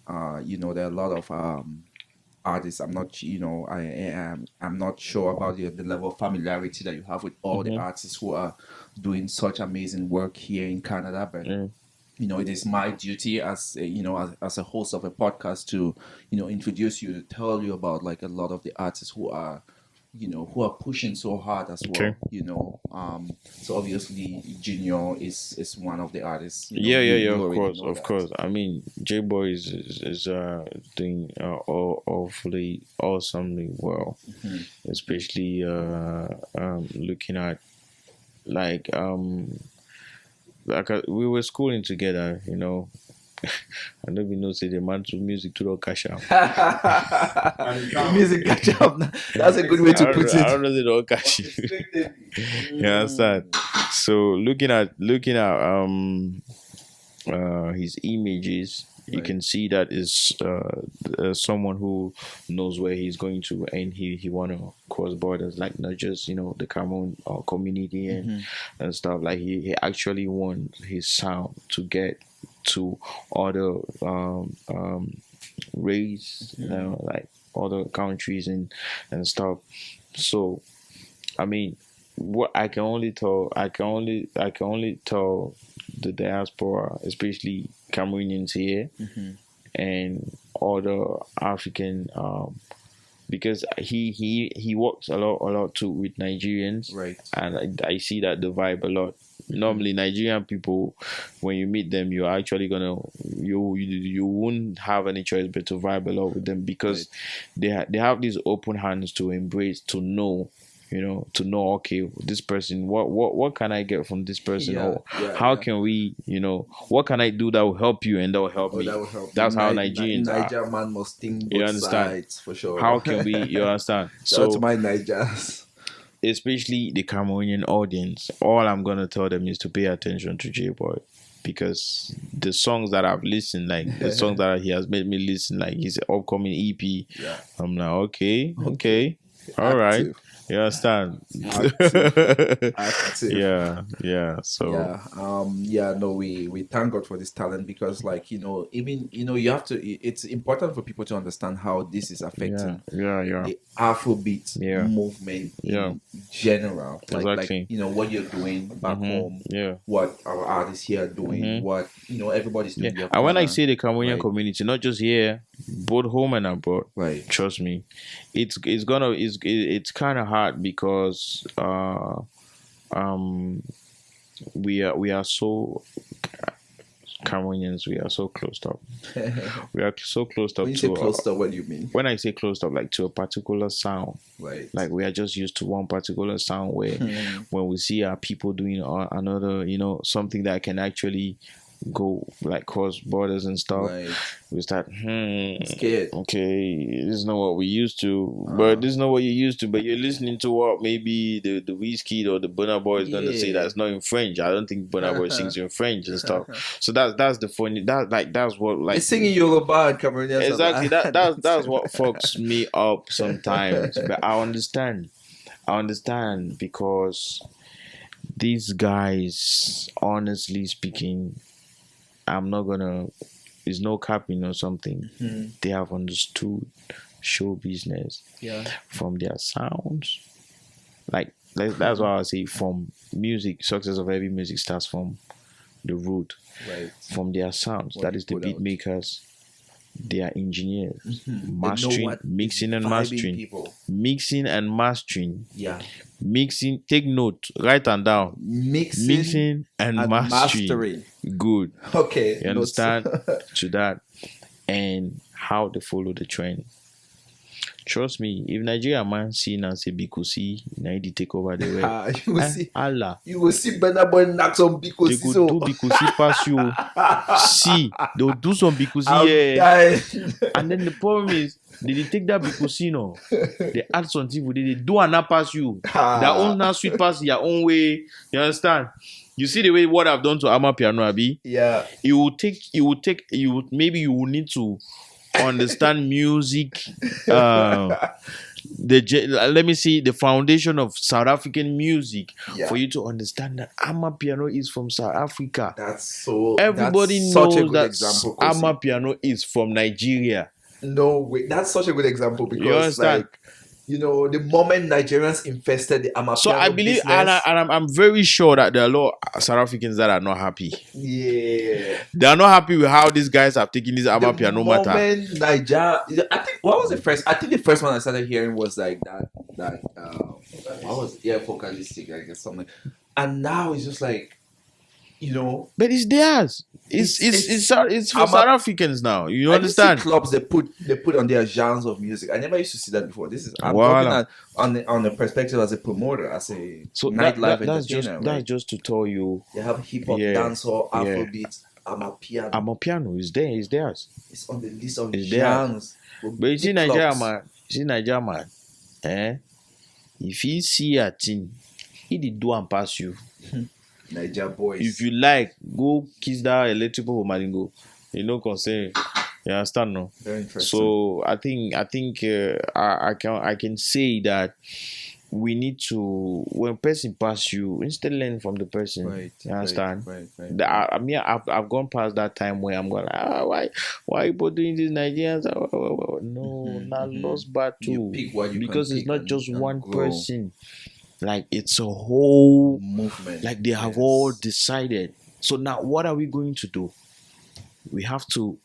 Speaker 1: there are a lot of artists. I'm not, I'm not sure about the level of familiarity that you have with all the artists who are doing such amazing work here in Canada, but
Speaker 2: Yeah.
Speaker 1: it is my duty as as a host of a podcast to introduce you, to tell you about like a lot of the artists who are pushing so hard as well.
Speaker 2: Okay.
Speaker 1: So obviously Junior is one of the artists.
Speaker 2: Yeah,
Speaker 1: you
Speaker 2: of
Speaker 1: already
Speaker 2: course,
Speaker 1: know
Speaker 2: of
Speaker 1: that.
Speaker 2: course. I mean, J Boy is doing awfully awesomely well, especially looking at like we were schooling together, I don't even know say the man to music to the cash out.
Speaker 1: Music catch up. That's a good way to put
Speaker 2: I
Speaker 1: it.
Speaker 2: don't know they don't catch you. You understand? So looking at his images, you
Speaker 1: Right.
Speaker 2: can see that is someone who knows where he's going to, and he want to cross borders, like not just the Cameroon community and stuff. Like he actually want his sound to get to other race, like other countries and stuff. So I mean, what I can only tell the diaspora, especially Cameroonians here and other African, because he works a lot too with Nigerians,
Speaker 1: Right.
Speaker 2: and I see that the vibe a lot. Normally, Nigerian people, when you meet them, you're actually gonna you won't have any choice but to vibe a lot with them, because they have these open hands to embrace, to know. Okay, this person, what can I get from this person?
Speaker 1: Yeah,
Speaker 2: Or
Speaker 1: yeah,
Speaker 2: how
Speaker 1: yeah.
Speaker 2: can we, what can I do that will help you and that will help me?
Speaker 1: That will help.
Speaker 2: That's how Nigerians are.
Speaker 1: Niger man must think
Speaker 2: You
Speaker 1: both
Speaker 2: understand?
Speaker 1: sides for sure.
Speaker 2: How can we, you understand?
Speaker 1: Shout out to
Speaker 2: So,
Speaker 1: my Nigers.
Speaker 2: especially the Cameroonian audience, all I'm gonna tell them is to pay attention to J Boy, because the songs that I've listened, like the songs that he has made me listen, like his upcoming EP,
Speaker 1: Yeah.
Speaker 2: I'm like, okay, all right,
Speaker 1: Active.
Speaker 2: you understand?
Speaker 1: Active.
Speaker 2: Yeah. So
Speaker 1: No, we thank God for this talent, because like even you have to, it's important for people to understand how this is affecting
Speaker 2: yeah.
Speaker 1: the Afrobeat
Speaker 2: Yeah.
Speaker 1: movement
Speaker 2: Yeah.
Speaker 1: in general.
Speaker 2: Exactly.
Speaker 1: Like what you're doing back home,
Speaker 2: Yeah.
Speaker 1: what our artists here are doing, what everybody's doing.
Speaker 2: Yeah.
Speaker 1: their
Speaker 2: And when I
Speaker 1: corner.
Speaker 2: say the Cameroonian
Speaker 1: Right.
Speaker 2: community, not just here, both home and abroad,
Speaker 1: Right.
Speaker 2: trust me, it's kind of hard, because we are so Cameroonians, we are so closed up. We are so closed up
Speaker 1: When you say
Speaker 2: to
Speaker 1: close up, what do you mean?
Speaker 2: when I say closed up, like to a particular sound.
Speaker 1: Right.
Speaker 2: Like we are just used to one particular sound, where when we see our people doing another, something that can actually go like cross borders and stuff,
Speaker 1: Right.
Speaker 2: we start
Speaker 1: Scared.
Speaker 2: okay, this is not what we used to, but this is not what you're used to, but you're listening to what maybe the Whiskey or the Burna Boy is going to say
Speaker 1: Yeah.
Speaker 2: that's not in French. I don't think Burna Boy sings in French and stuff. So that's the funny, that's what, like,
Speaker 1: They sing in Yoruba and Cameroonians.
Speaker 2: exactly, that's what fucks me up sometimes. But I understand because these guys, honestly speaking, I'm not gonna, it's no capping or something. They have understood show business
Speaker 1: Yeah.
Speaker 2: from their sounds. Like that's why I say, from music, success of every music starts from the root,
Speaker 1: Right.
Speaker 2: from their sounds.
Speaker 1: What
Speaker 2: That
Speaker 1: you
Speaker 2: is the
Speaker 1: put
Speaker 2: beat
Speaker 1: out.
Speaker 2: makers. They are engineers,
Speaker 1: They know
Speaker 2: mastering,
Speaker 1: what
Speaker 2: mixing and
Speaker 1: vibing
Speaker 2: mastering,
Speaker 1: people.
Speaker 2: mixing and mastering,
Speaker 1: Yeah.
Speaker 2: mixing. Take note, write and down. Mixing and mastering.
Speaker 1: mastering.
Speaker 2: Good.
Speaker 1: Okay.
Speaker 2: You understand? To that, and how they follow the trend. Trust me, if Nigeria man see and say Bikusi, now they take over the way.
Speaker 1: You will see.
Speaker 2: Allah.
Speaker 1: You will see Burna Boy knock some
Speaker 2: They
Speaker 1: because
Speaker 2: go do Bikusi pass you. See, they'll do some Bikusi
Speaker 1: I'm
Speaker 2: here.
Speaker 1: dying.
Speaker 2: And then the problem is, they take that Bikusi, no. They add something with it. They do and not pass you. Their own now sweet pass your own way. You understand? You see the way what I've done to Amapiano, Abi?
Speaker 1: Yeah.
Speaker 2: Maybe you will need to understand music. Let me see the foundation of South African music
Speaker 1: Yeah.
Speaker 2: for you to understand that Amapiano is from South Africa.
Speaker 1: Everybody
Speaker 2: Everybody
Speaker 1: knows
Speaker 2: knows that
Speaker 1: example,
Speaker 2: Amapiano is from Nigeria.
Speaker 1: No way. That's such a good example
Speaker 2: You
Speaker 1: because,
Speaker 2: understand?
Speaker 1: like, you know, the moment Nigerians infested the Amapiano
Speaker 2: So I believe,
Speaker 1: business,
Speaker 2: I'm very sure that there are a lot of South Africans that are not happy.
Speaker 1: yeah,
Speaker 2: They are not happy with how these guys have taken this
Speaker 1: the
Speaker 2: Amapiano matter.
Speaker 1: moment Nigeria, I think what was the first? I think the first one I started hearing was like that what was it? Yeah, vocalistic, I guess something. And now it's just like, you know,
Speaker 2: But it's theirs. It's for South Africans now. You understand?
Speaker 1: See clubs they put on their genres of music. I never used to see that before. I'm
Speaker 2: Voila.
Speaker 1: talking on the perspective as a promoter, as a
Speaker 2: So
Speaker 1: nightlife
Speaker 2: that's
Speaker 1: entertainer.
Speaker 2: that's just to tell you,
Speaker 1: They have hip hop,
Speaker 2: Yeah,
Speaker 1: dancehall,
Speaker 2: yeah.
Speaker 1: Afrobeats, Amapiano.
Speaker 2: Amapiano is there. It's theirs.
Speaker 1: It's on the list of
Speaker 2: It's there.
Speaker 1: genres.
Speaker 2: But you see Nigeria man, if you see a thing, he did do and pass you.
Speaker 1: Niger boys.
Speaker 2: If you like, go kiss that electrical woman and go. You know, concern. You understand, no?
Speaker 1: Very interesting.
Speaker 2: So I think I can say that we need to, when person pass you, instead learn from the person.
Speaker 1: Right.
Speaker 2: You understand?
Speaker 1: Right.
Speaker 2: I mean, I've gone past that time where I'm going like, why people doing this Nigerians? No, not lost bad too.
Speaker 1: You pick what you
Speaker 2: because
Speaker 1: can
Speaker 2: it's
Speaker 1: pick
Speaker 2: not
Speaker 1: and-
Speaker 2: just
Speaker 1: and
Speaker 2: one
Speaker 1: grow.
Speaker 2: person. Like it's a whole
Speaker 1: Movement.
Speaker 2: like they have
Speaker 1: Yes.
Speaker 2: all decided. So now what are we going to do? We have to,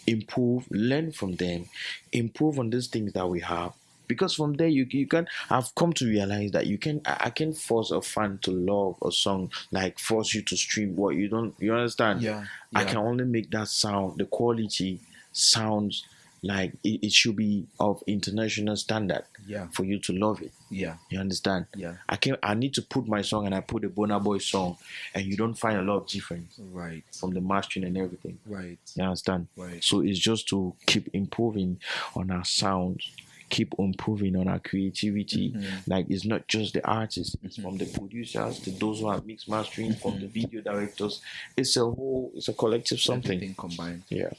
Speaker 2: improve, learn from them, improve on these things that we have. Because from there you can. I've come to realize that I can force a fan to love a song, like force you to stream what you don't. You understand?
Speaker 1: Yeah.
Speaker 2: I can only make that sound. The quality sounds like it should be of international standard.
Speaker 1: Yeah.
Speaker 2: For you to love it.
Speaker 1: Yeah.
Speaker 2: You understand?
Speaker 1: Yeah.
Speaker 2: I need to put my song and I put a Burna Boy song, and you don't find a lot of difference
Speaker 1: Right.
Speaker 2: from the mastering and everything.
Speaker 1: Right.
Speaker 2: You understand?
Speaker 1: Right.
Speaker 2: So it's just to keep improving on our sounds, keep improving on our creativity. Like it's not just the artists, it's from the producers to those who are mix mastering, from the video directors. It's a collective something.
Speaker 1: Everything combined.
Speaker 2: Yeah.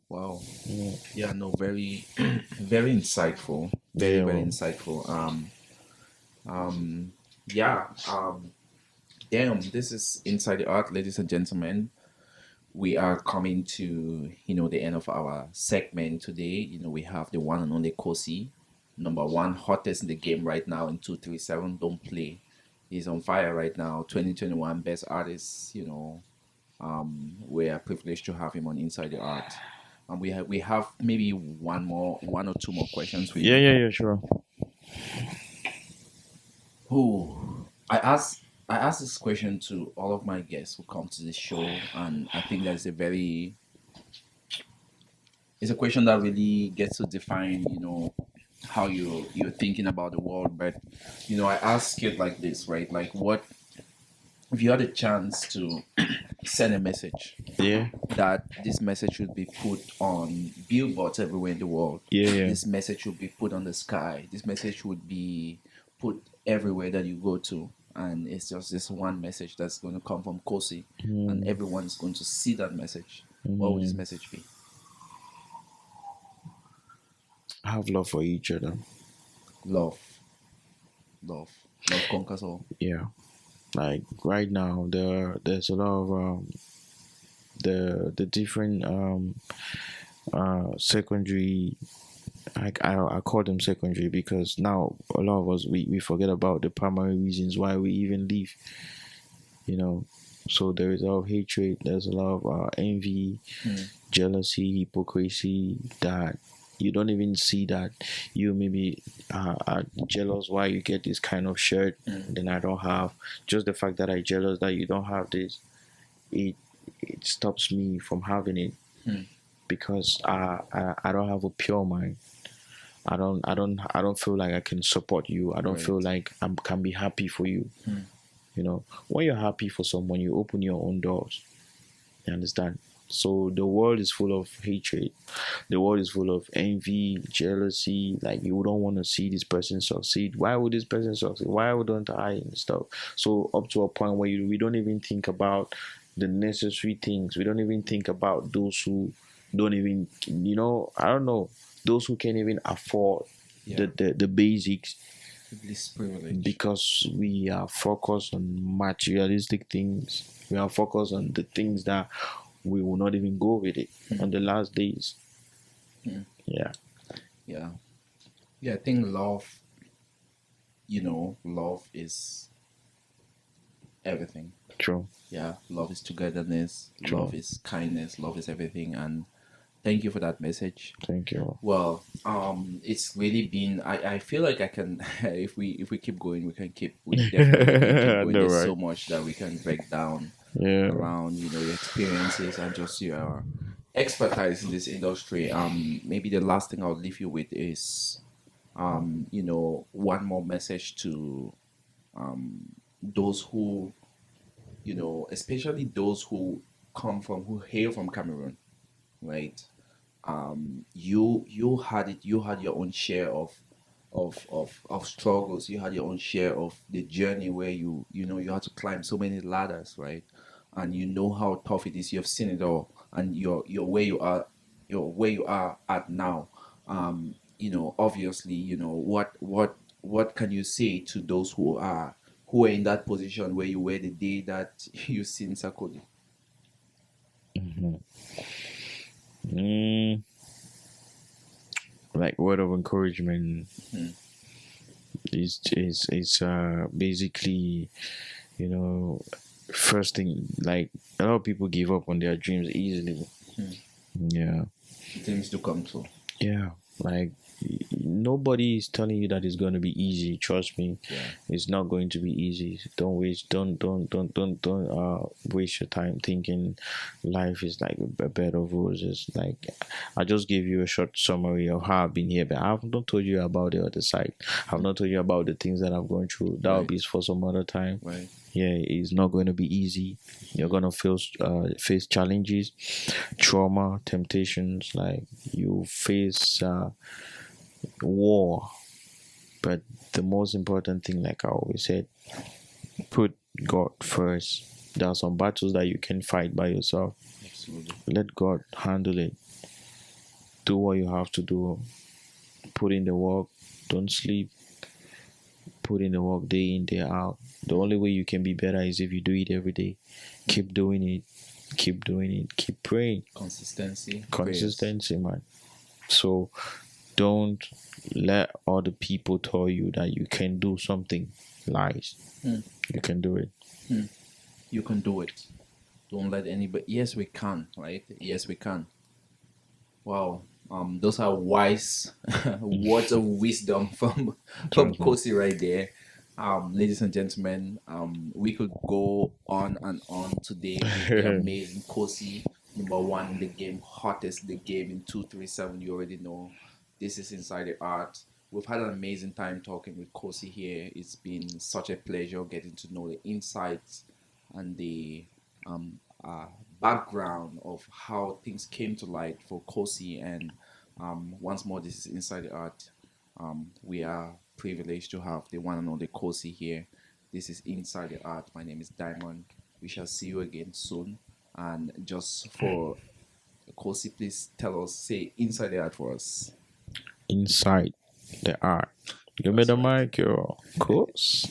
Speaker 1: Wow.
Speaker 2: Yeah.
Speaker 1: Yeah, no, very very insightful. Very insightful. Damn, this is Inside the Art, ladies and gentlemen. We are coming to, the end of our segment today. We have the one and only KOC, number one hottest in the game right now in 237. Don't play. He's on fire right now. 2021 best artist, we are privileged to have him on Inside the Art. And we have maybe one or two more questions for you.
Speaker 2: Yeah, sure.
Speaker 1: I asked this question to all of my guests who come to the show, and I think that's it's a question that really gets to define, how you're thinking about the world. But I ask it like this, right? Like, what if you had a chance to send a message?
Speaker 2: Yeah.
Speaker 1: That this message should be put on billboards everywhere in the world.
Speaker 2: Yeah.
Speaker 1: This message should be put on the sky. This message would be put everywhere that you go to. And it's just this one message that's going to come from KOC. And everyone's going to see that message. What would this message be?
Speaker 2: Have love for each other.
Speaker 1: Love conquers all.
Speaker 2: Yeah. Like right now, there's a lot of the different secondary. I call them secondary because now a lot of us we forget about the primary reasons why we even live. So there is a lot of hatred. There's a lot of envy, jealousy, hypocrisy that you don't even see that you maybe are jealous why you get this kind of shirt then I don't have. Just the fact that I'm jealous that you don't have this, it stops me from having it because I don't have a pure mind. I don't feel like I can support you. I don't feel like I can be happy for you. When you're happy for someone, you open your own doors. You understand? So the world is full of hatred. The world is full of envy, jealousy. Like you don't want to see this person succeed. Why would this person succeed? Why wouldn't I and stuff? So up to a point where we don't even think about the necessary things. We don't even think about those who don't even, I don't know, those who can't even afford
Speaker 1: Yeah.
Speaker 2: the basics,
Speaker 1: This privilege.
Speaker 2: because we are focused on materialistic things. We are focused on the things that we will not even go with it on the last days. Yeah.
Speaker 1: Yeah. Yeah, I think love, love is everything.
Speaker 2: True.
Speaker 1: Yeah, love is togetherness,
Speaker 2: True.
Speaker 1: love is kindness, love is everything. And thank you for that message.
Speaker 2: Thank you.
Speaker 1: Well, it's really been. I feel like I can. If we keep going, we can keep. We definitely can keep
Speaker 2: I
Speaker 1: going.
Speaker 2: know,
Speaker 1: There's so
Speaker 2: right?
Speaker 1: much that we can break down
Speaker 2: Yeah.
Speaker 1: around your experiences and just your expertise in this industry. Maybe the last thing I'll leave you with is one more message to those who especially those who hail from Cameroon, right? You had your own share of struggles. You had your own share of the journey where you had to climb so many ladders, right? And you know how tough it is. You've seen it all, and you're where you are at now. Obviously, what can you say to those who are in that position where you were the day that you seen Sakodi?
Speaker 2: Mm, like word of encouragement is basically, you know, first thing, like a lot of people give up on their dreams easily. Yeah.
Speaker 1: Things to come true.
Speaker 2: Yeah, like nobody is telling you that it's going to be easy. Trust me, it's not going to be easy. Don't waste, don't waste your time thinking life is like a bed of roses. Like I just gave you a short summary of how I've been here, but I've not told you about the other side. I've not told you about the things that I've gone through. That will be for some other time.
Speaker 1: Right.
Speaker 2: Yeah, it's not going to be easy. You're gonna face challenges, trauma, temptations. Like you face war, but the most important thing, like I always said, put God first. There are some battles that you can fight by yourself.
Speaker 1: Absolutely.
Speaker 2: Let God handle it. Do what you have to do. Put in the work. Don't sleep. Put in the work day in, day out. The only way you can be better is if you do it every day. Keep doing it. Keep doing it. Keep praying.
Speaker 1: Consistency.
Speaker 2: Consistency, man. So don't let other people tell you that you can do something. Lies. You can do it.
Speaker 1: You can do it. Don't let anybody. Yes, we can. Right? Yes, we can. Wow. Those are wise words of wisdom from Kosi right there. Ladies and gentlemen, we could go on and on today with the amazing Kosi, number one in the game, hottest in the game in 237. You already know. This is Inside the Art. We've had an amazing time talking with Kosi here. It's been such a pleasure getting to know the insights and the um, uh, background of how things came to light for Kosi. And once more, this is Inside the Art. We are privileged to have the one and only Kosi here. This is Inside the Art. My name is Diamond. We shall see you again soon. And just for Kosi, please say Inside the Art for us.
Speaker 2: Inside the art. Give me the mic, yo. Of course.